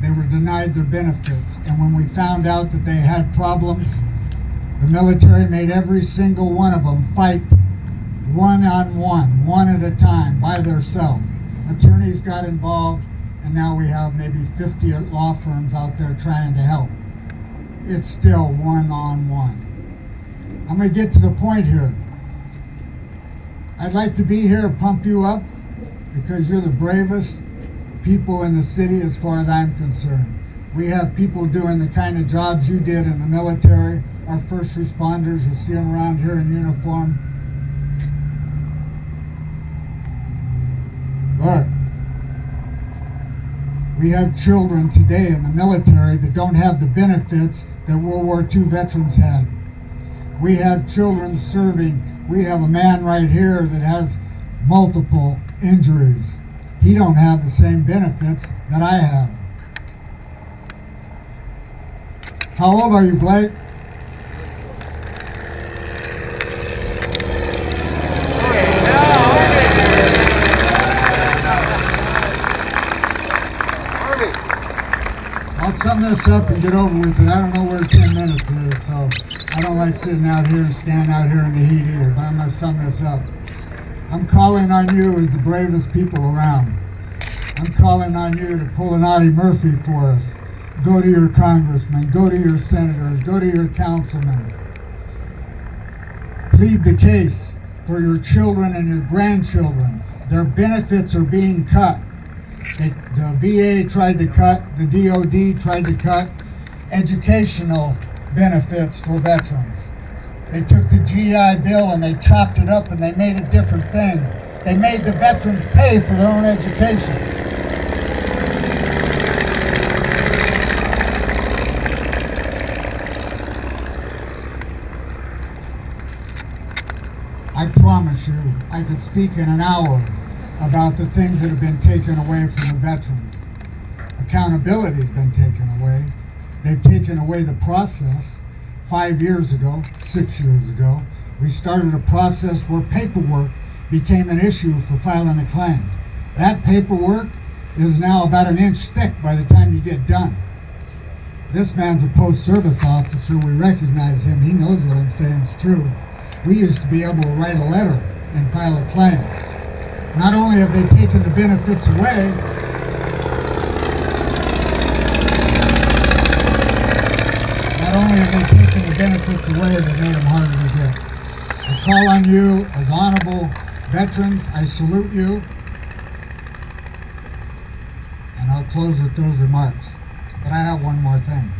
They were denied their benefits, and when we found out that they had problems, the military made every single one of them fight one-on-one, one at a time, by themselves. Attorneys got involved, and now we have maybe 50 law firms out there trying to help. It's still one-on-one. I'm going to get to the point here. I'd like to be here, pump you up, because you're the bravest people in the city as far as I'm concerned. We have people doing the kind of jobs you did in the military. Our first responders, you see them around here in uniform. Look, we have children today in the military that don't have the benefits that World War II veterans had. We have children serving. We have a man right here that has multiple injuries. He don't have the same benefits that I have. How old are you, Blake? I'll sum this up and get over with it. I don't know where 10 minutes is, so I don't like sitting out here and standing out here in the heat either, but I'm going to sum this up. I'm calling on you as the bravest people around. I'm calling on you to pull an Audie Murphy for us. Go to your congressmen, go to your senators, go to your councilmen. Plead the case for your children and your grandchildren Their benefits are being cut. The VA tried to cut, the DOD tried to cut educational benefits for veterans. They took the GI Bill and they chopped it up and they made it different things. They made the veterans pay for their own education. I promise you, I could speak in an hour about the things that have been taken away from the veterans. Accountability has been taken away. They've taken away the process. 5 years ago, 6 years ago, we started a process where paperwork became an issue for filing a claim. That paperwork is now about an inch thick by the time you get done. This man's a post-service officer. We recognize him. He knows what I'm saying is true. We used to be able to write a letter and file a claim. Not only have they taken the benefits away, they made them harder to get. I call on you as honorable veterans. I salute you. And I'll close with those remarks. But I have one more thing.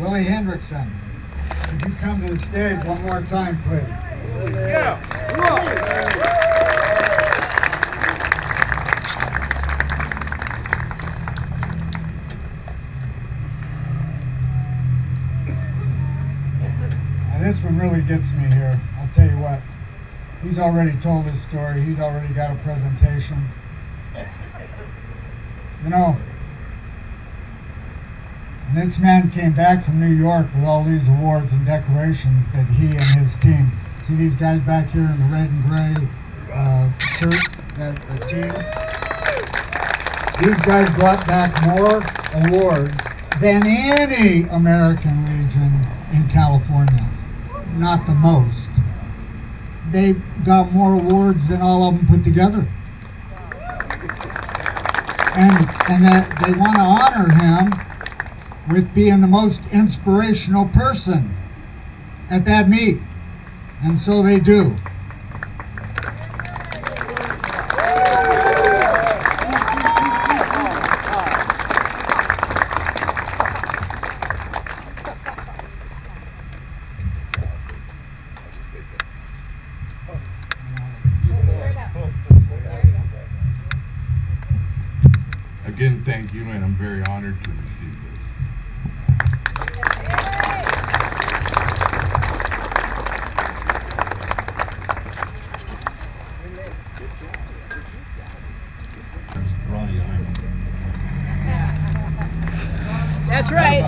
Willie Hendrickson, could you come to the stage one more time, please? Yeah. This one really gets me here. I'll tell you what. He's already told his story. He's already got a presentation. You know, when this man came back from New York with all these awards and decorations that he and his team, see these guys back here in the red and gray shirts, that team? These guys brought back more awards than any American Legion in California. Not the most. They got more awards than all of them put together. And that they want to honor him with being the most inspirational person at that meet. And so they do. Again, thank you, and I'm very honored to receive this. That's right.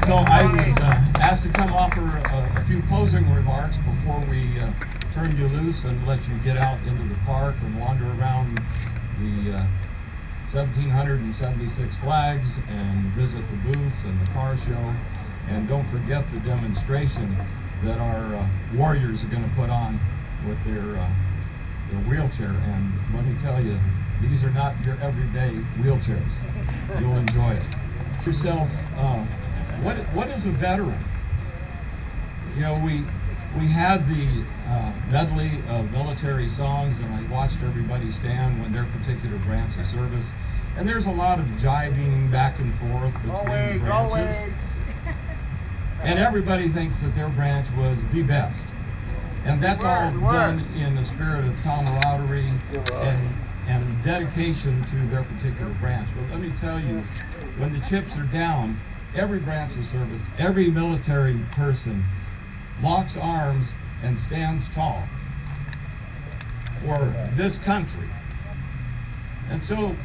So I was asked to come offer a few closing remarks before we turn you loose and let you get out into the park and wander around the 1,776 flags and visit the booths and the car show. And don't forget the demonstration that our warriors are going to put on with their wheelchair. And let me tell you, these are not your everyday wheelchairs. You'll enjoy it. Yourself, what is a veteran? You know, we had the medley of military songs, and I watched everybody stand when their particular branch of service. And there's a lot of jibing back and forth between branches. And everybody thinks that their branch was the best. And that's all done in the spirit of camaraderie and dedication to their particular branch. But let me tell you, when the chips are down, every branch of service, every military person locks arms and stands tall for this country. And so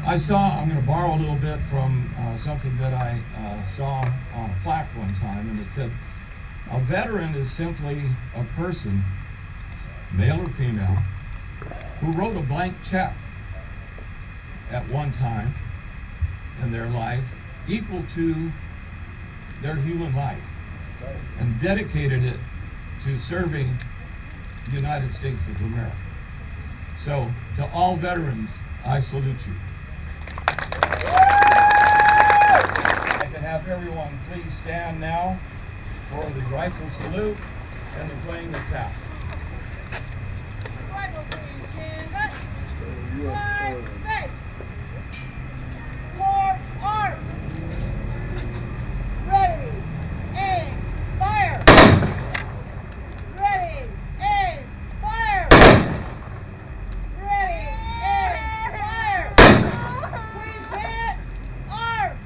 I'm going to borrow a little bit from something that I saw on a plaque one time, and it said, a veteran is simply a person, male or female, who wrote a blank check at one time in their life equal to their human life and dedicated it to serving the United States of America. So, to all veterans, I salute you. I can have everyone please stand now. for the rifle salute and the playing of taps. More arms. Ready, aim, fire. Ready, aim, fire. Ready, aim, fire. Please hit, arms.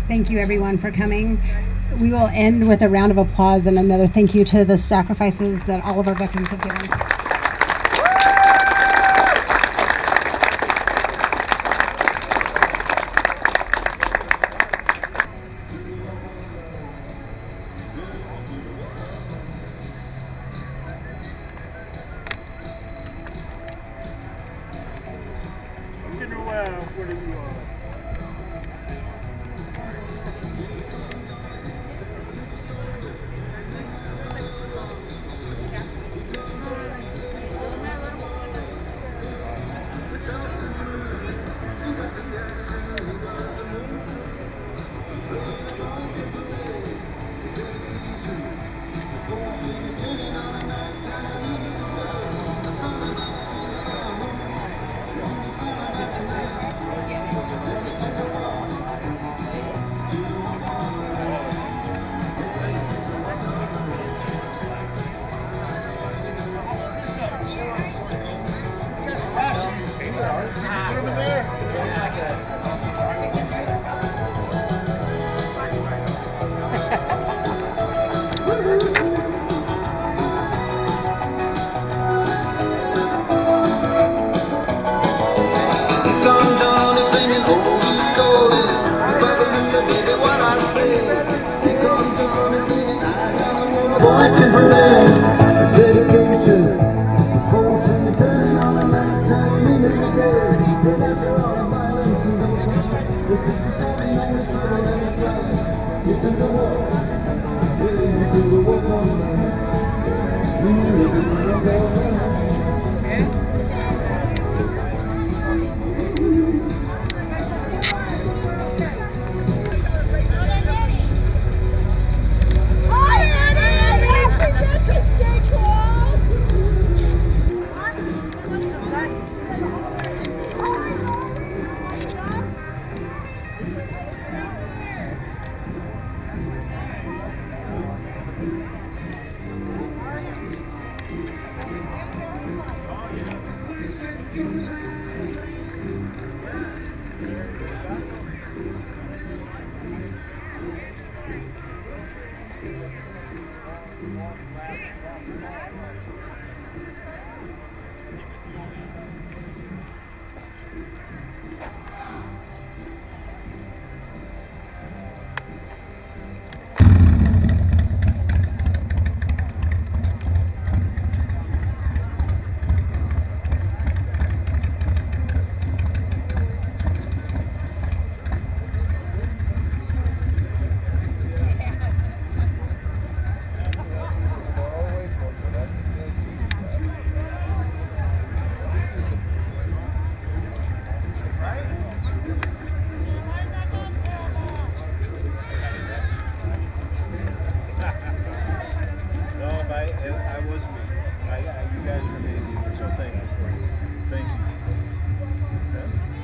Thank you everyone for coming. We will end with a round of applause and another thank you to the sacrifices that all of our veterans have given.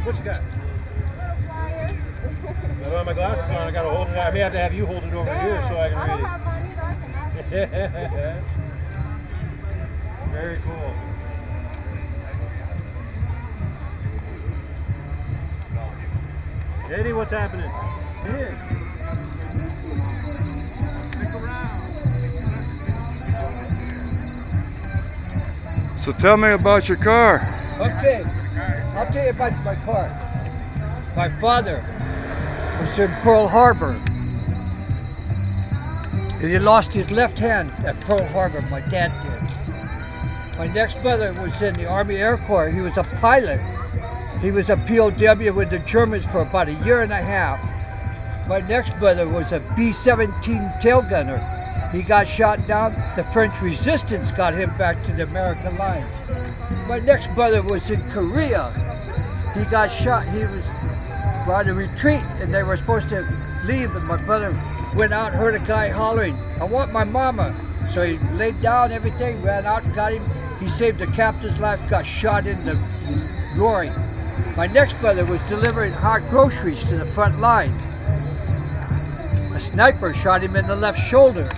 What you got? I got my glasses on. I gotta hold it. I may have to have you hold it over here so I can read it. I don't have mine either. I can ask you. Very cool. Eddie, what's happening? So tell me about your car. Okay, I'll tell you about my car. My father was in Pearl Harbor. And he lost his left hand at Pearl Harbor, my dad did. My next brother was in the Army Air Corps. He was a pilot. He was a POW with the Germans for about a year and a half. My next brother was a B-17 tail gunner. He got shot down. The French resistance got him back to the American lines. My next brother was in Korea. He got shot. He was on a retreat and they were supposed to leave, and my brother went out, heard a guy hollering, "I want my mama." So he laid down everything, ran out and got him. He saved the captain's life, got shot in the groin. My next brother was delivering hot groceries to the front line. A sniper shot him in the left shoulder.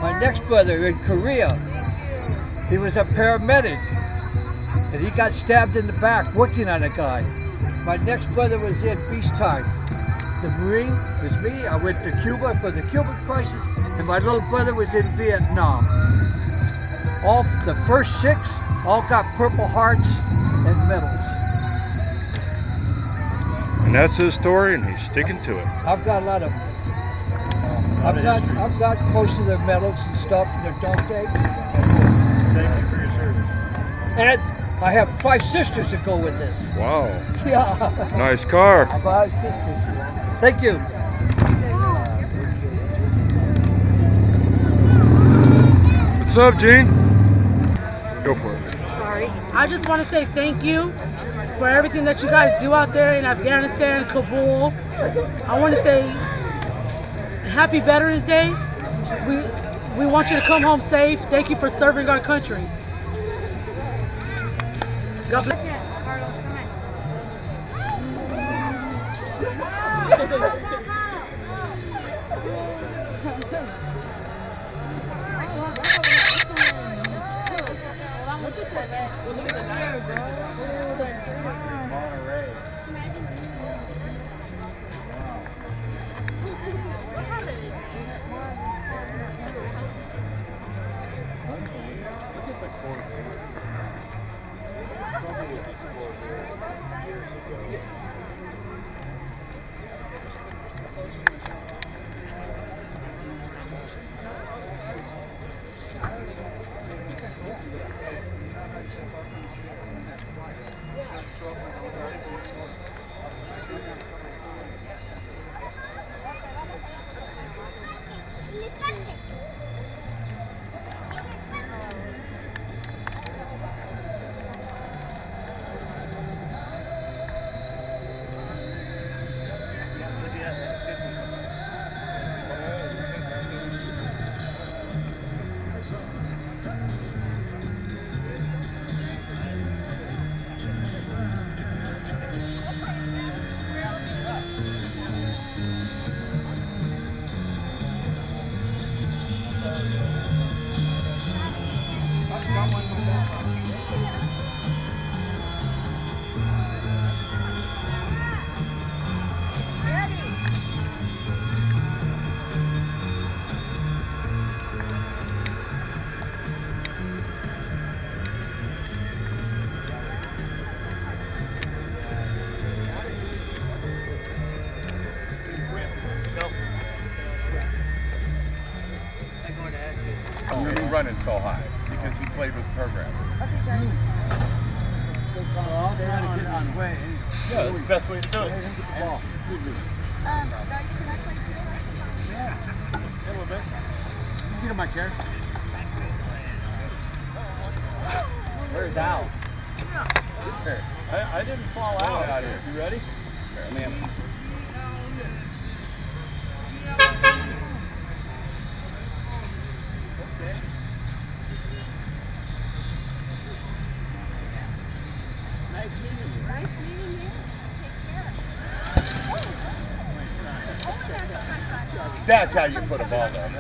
My next brother in Korea, he was a paramedic and he got stabbed in the back working on a guy. My next brother was in peacetime. The Marine was me. I went to Cuba for the Cuban crisis, and my little brother was in Vietnam. All the first 6 all got Purple Hearts and medals. And that's his story, and he's sticking to it. I've got a lot of. I've got most of their medals and stuff, and their dog tags. Thank you for your service. And I have 5 sisters to go with this. Wow. Yeah. Nice car. 5 sisters. Thank you. What's up, Gene? Go for it. Sorry. I just want to say thank you for everything that you guys do out there in Afghanistan, Kabul. I want to say Happy Veterans Day. We want you to come home safe. Thank you for serving our country. God bless. I'm going to be running so high because he played with the program. Okay, guys. Yeah, that's the best way to do it. Guys, can I play too? Yeah. A little bit. You get in my chair. Where's Al? Here. I didn't fall out here. You ready? Here, let me have it. Nice meeting you. Nice meeting you. That's how you put a ball down.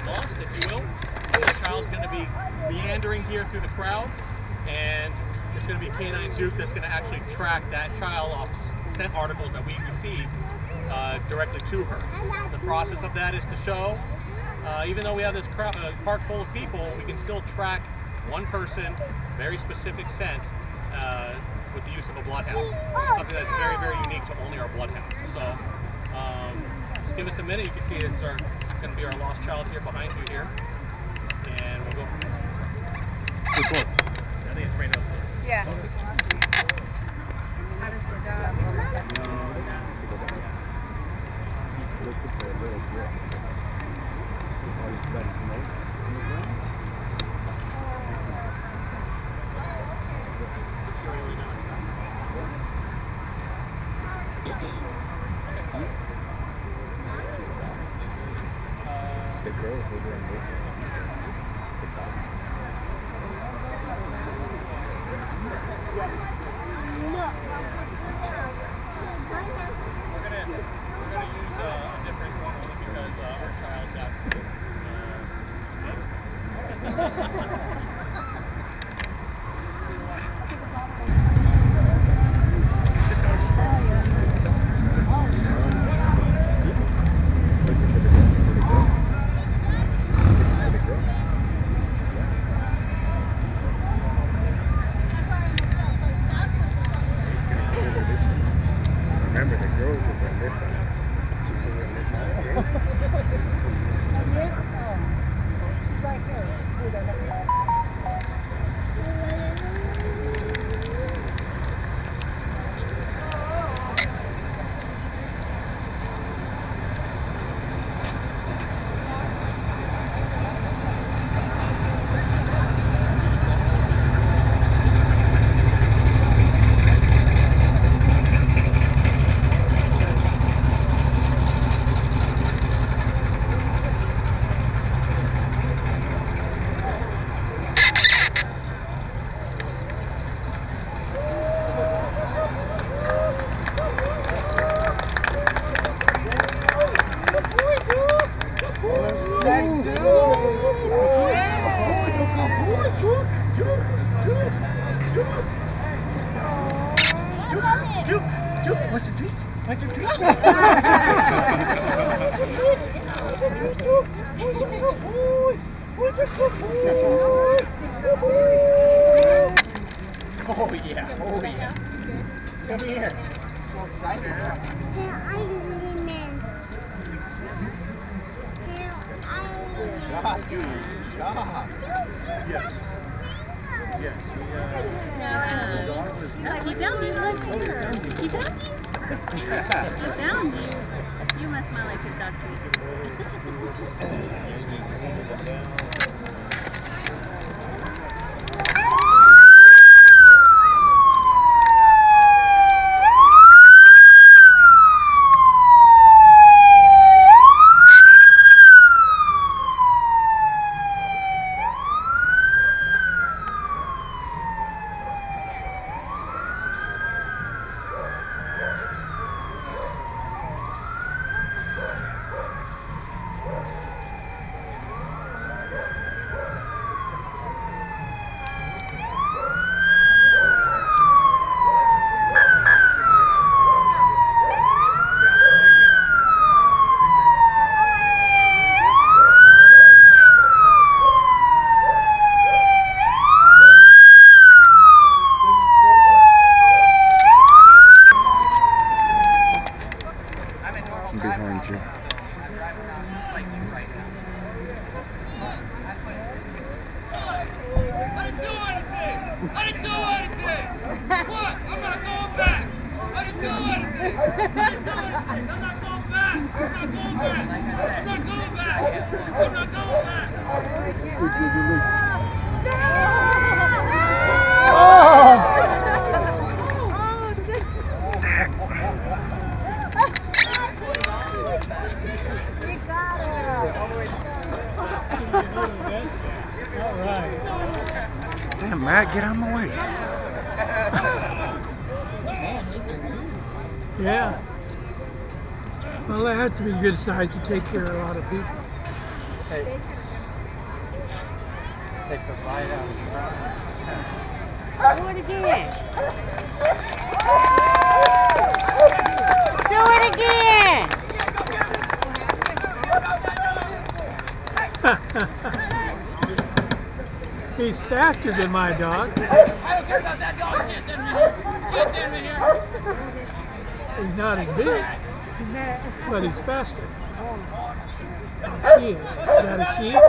Lost, if you will. The child's going to be meandering here through the crowd, and there's going to be Canine Duke that's going to actually track that child off sent articles that we receive directly to her. The process of that is to show, even though we have this park full of people, we can still track one person, very specific scent, with the use of a bloodhound. Something that's very, very unique to only our bloodhounds. So, just give us a minute. You can see it's going to be our lost child here behind you here, and we'll go from there. Which one? I think it's right up there. Yeah. How does it He's looking for a little grip. See how he's got his nose on the ground? The girls over on this side. The dog. We're gonna use a different one only because our child got Remember, the girls are on this side. She's over on this side. She's right here. Duke, what's your treats? What's your treats? Oh yeah, oh yeah. Come here. So excited. Job, dude. Job. Yes. Yes. He found you. Look. He found you. He found you. You must smell like his dog treats. Behind you. I didn't do anything! I didn't do anything! What? I'm not going back! I didn't do anything! I didn't do anything! I'm not going back! I'm not going back! I'm not going back! I'm not going back! You got it. Damn, Matt, get out of my way. Yeah. Well, that has to be a good size to take care of a lot of people. Hey. Take the light out of the front. Do it again. Do it again. He's faster than my dog. I don't care about that dog. Can't send me here. Can't send me here. He's not as big, but he's faster. She is. Is that a sheep?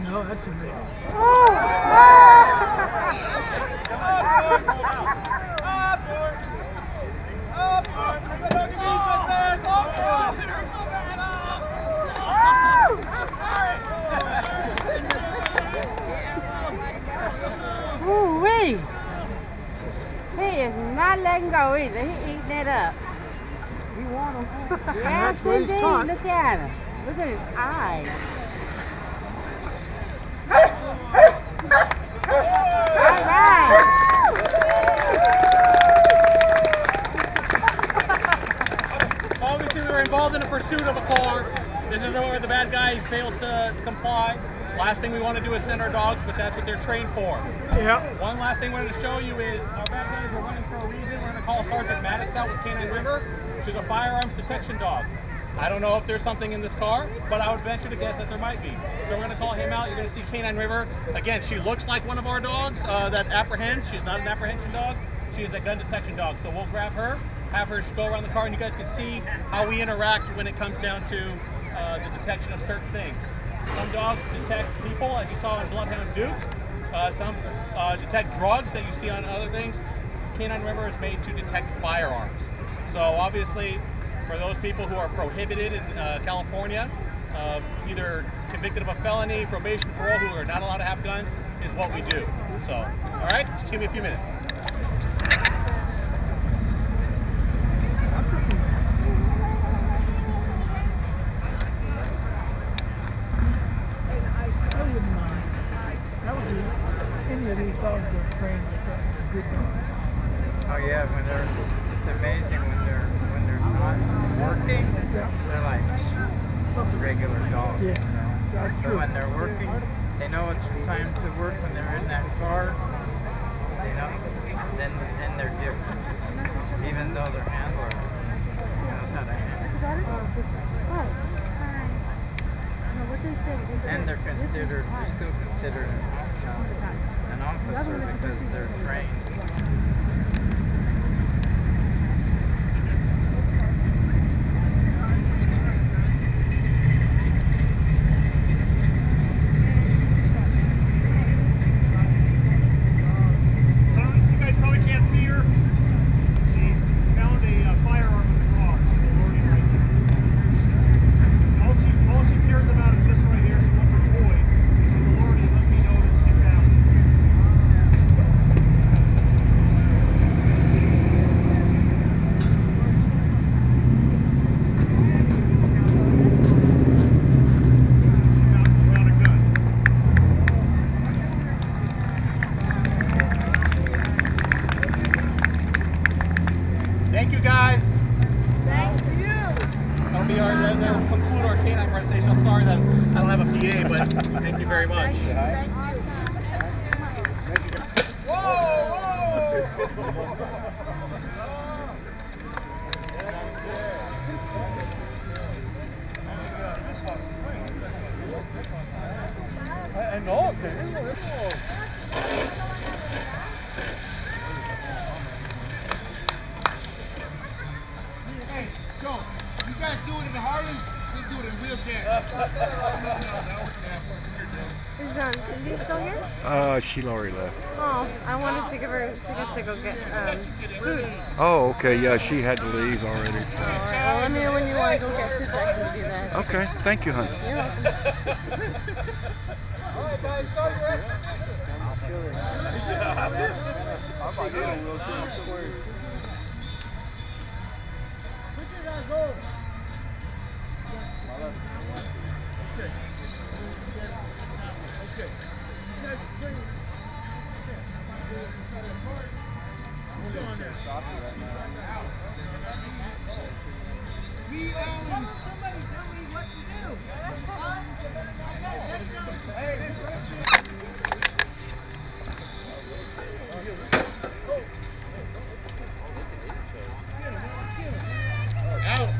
No, that's a male. Ooh-wee. He is not letting go either. He eating it up. You want him? Yes, indeed. Look at him. Look at his eyes. All right. Obviously, we were involved in a pursuit of a car. This is where the bad guy fails to comply. Last thing we want to do is send our dogs, but that's what they're trained for. Yeah. One last thing I wanted to show you is our bad guys are running for a reason. We're going to call Sergeant Maddox out with Canine River. She's a firearms detection dog. I don't know if there's something in this car, but I would venture to guess that there might be. So we're going to call him out. You're going to see Canine River. Again, she looks like one of our dogs that apprehends. She's not an apprehension dog. She is a gun detection dog. So we'll grab her, have her go around the car, and you guys can see how we interact when it comes down to the detection of certain things. Some dogs detect people, as you saw in Bloodhound Duke. Some detect drugs that you see on other things. Canine River is made to detect firearms. So obviously, for those people who are prohibited in California, either convicted of a felony, probation, parole, who are not allowed to have guns, is what we do. So, all right, just give me a few minutes. Oh yeah, when they're, it's amazing when they're not working, they're like regular dogs, you know. But when they're working, they know it's time to work when they're in that car, you know, then they're different. Even though their handler knows how to handle. And they're still considered an officer because they're trained. You guys probably can't see her. She found a firearm in the car. She's alerting right now. All she cares about is this right here. She wants her toy. She's alerting, let me know that she found it. Thank you, guys. Thanks for you. That'll be that'll conclude our canine presentation. I'm sorry that I don't have a PA, but thank you very much. I know. Hey, Joe, you guys do it in Harley, we do it in wheelchair. Is Cindy still here? Sheila already left. Oh, I wanted to give her tickets to go get food. Oh, okay, yeah, she had to leave already. Alright, well let me know when you want to go get food so I can do that. Okay, thank you, hon. You're welcome. Alright guys, start your expedition. I'm about to go wheelchair. Pictures as old. Out.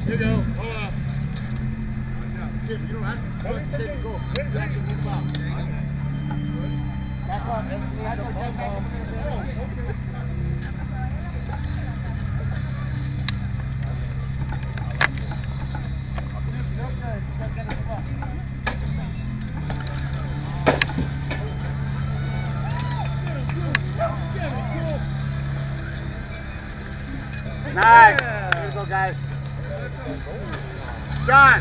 Here you go. Hold on. You don't have to. Go. That's all. That's Nice. Here we go, guys. John,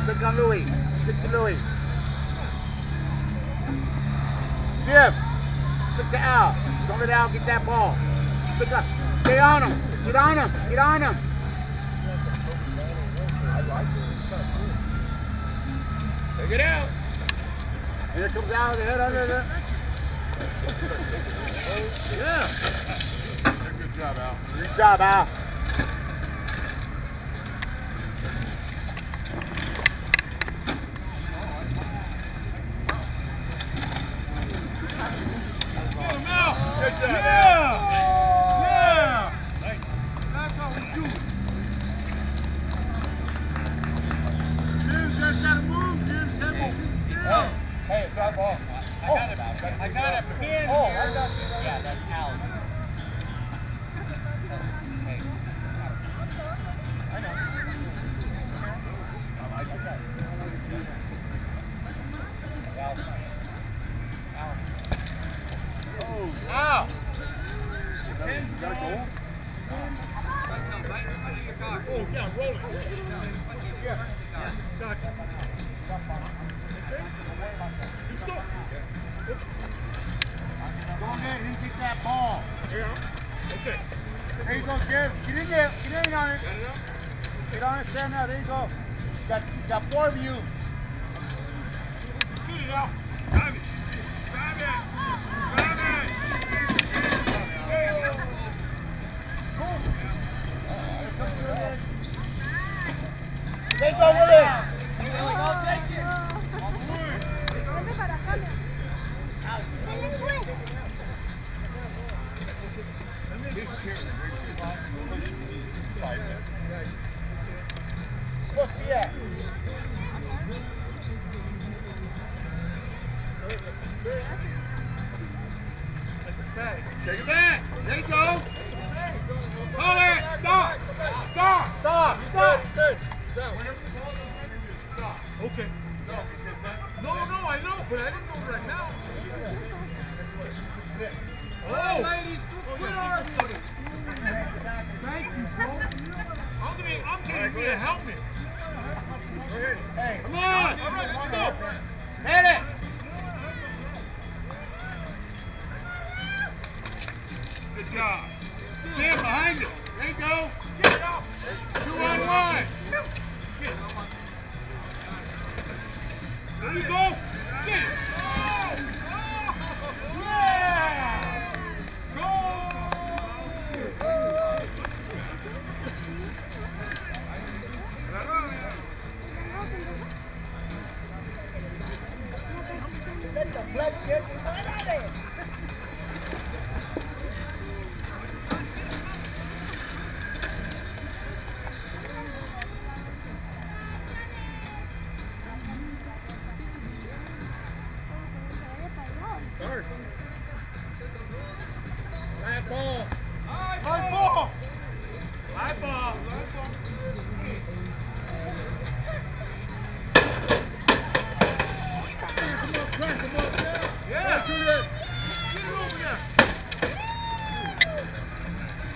stick on Louis. Stick to Louis. Jim, stick to Al. Don't let Al get that ball. Stick up. Stay on him. Get on him. Get on him. Take it out. Here comes Al. The head under the. Yeah. Good job, Al. Good job, Al. Good job, Al. Yeah. Nice. That's how we do it. Jim, just gotta move, Jim. Tempo, keep still. Hey, it's our ball. I got a pin. Oh, I got you. Yeah, that's Al. Hey. I know. Ow! Oh, yeah, roll it. Yeah. Gotcha. You stop. Go ahead and get that ball. Yeah. Okay. There you go, Jim. Get in there. Get in on it. Get on it, stand now. There you go. Got four of you. Get it out. Drive it. Drive it. Drive it. There you go, Willie. Supposed to be at. Take it back. There you go. Hold it. Stop. Stop. Stop. Stop. Good. Whenever the ball goes in, you just stop. Okay. No, because that. No, I know, but I didn't know right now. Oh. Ladies, thank you, bro. I'm getting me a helmet. Hey, come on. All right, let's go. Hit it. Good job. Stand behind it. There you go. Get it off. 2 on 1. There you go. Get it. Yeah. Go. Let the blood get you right out of there. Start. Last ball. High ball. High ball. Yeah. Get it over there.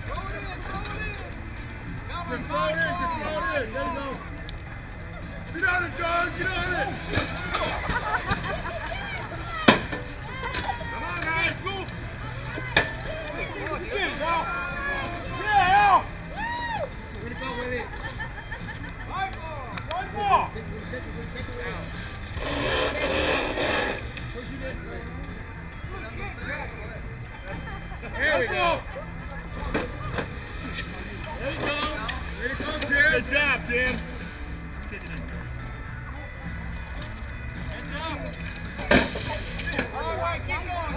Throw it in. Just throw it in. There you go. Get on it, John. Get on it. Come on, guys. Go. Get it, Al. Yeah, Al. Way to go, Willie. One more. There we go. There you go. Way to go, Jim. Good job, Jim. Good job. All right, keep going.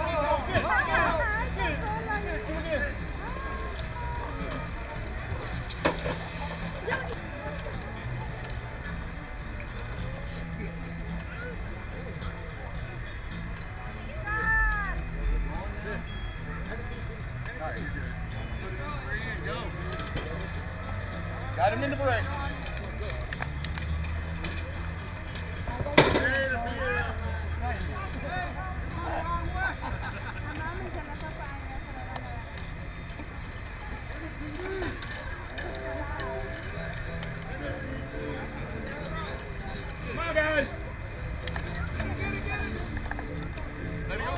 Got him in the break. Come on, guys. Let it go.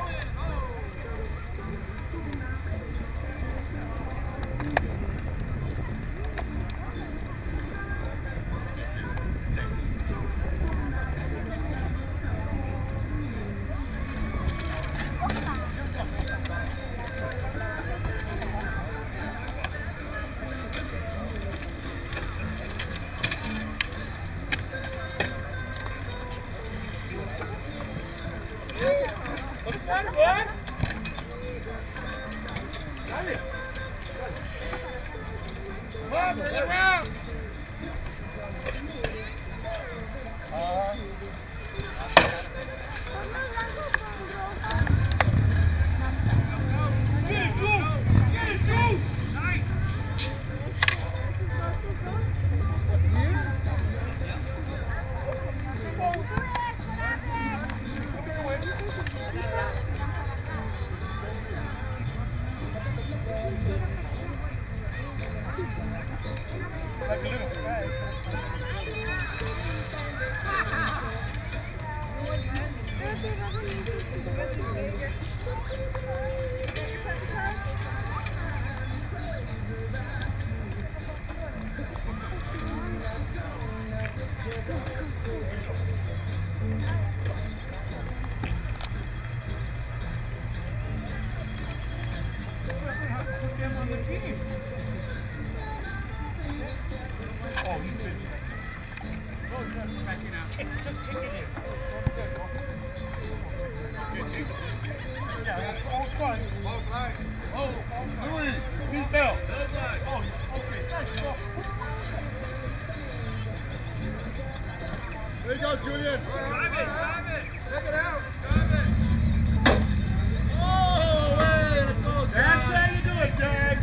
Just kick it in. Yeah, that's all fun. Oh, Louis, seat belt. Oh, okay, thanks. There you go, Julian. Drive it. Check it out. Drive it. Oh, way to go, Jack. That's how you do it, Jack.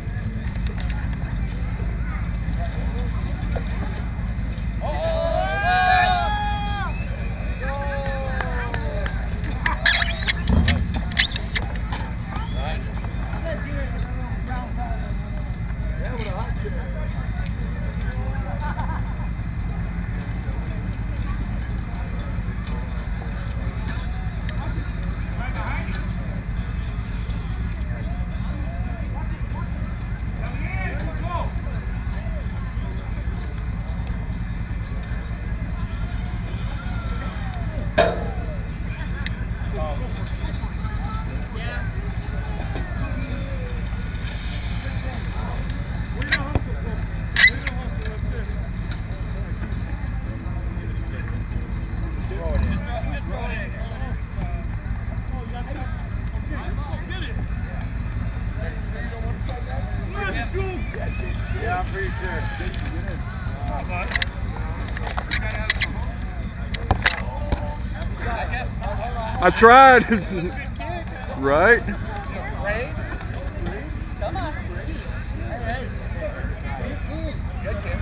Yeah, I'm pretty sure. I tried. Right? Come on. Hey. Good kid.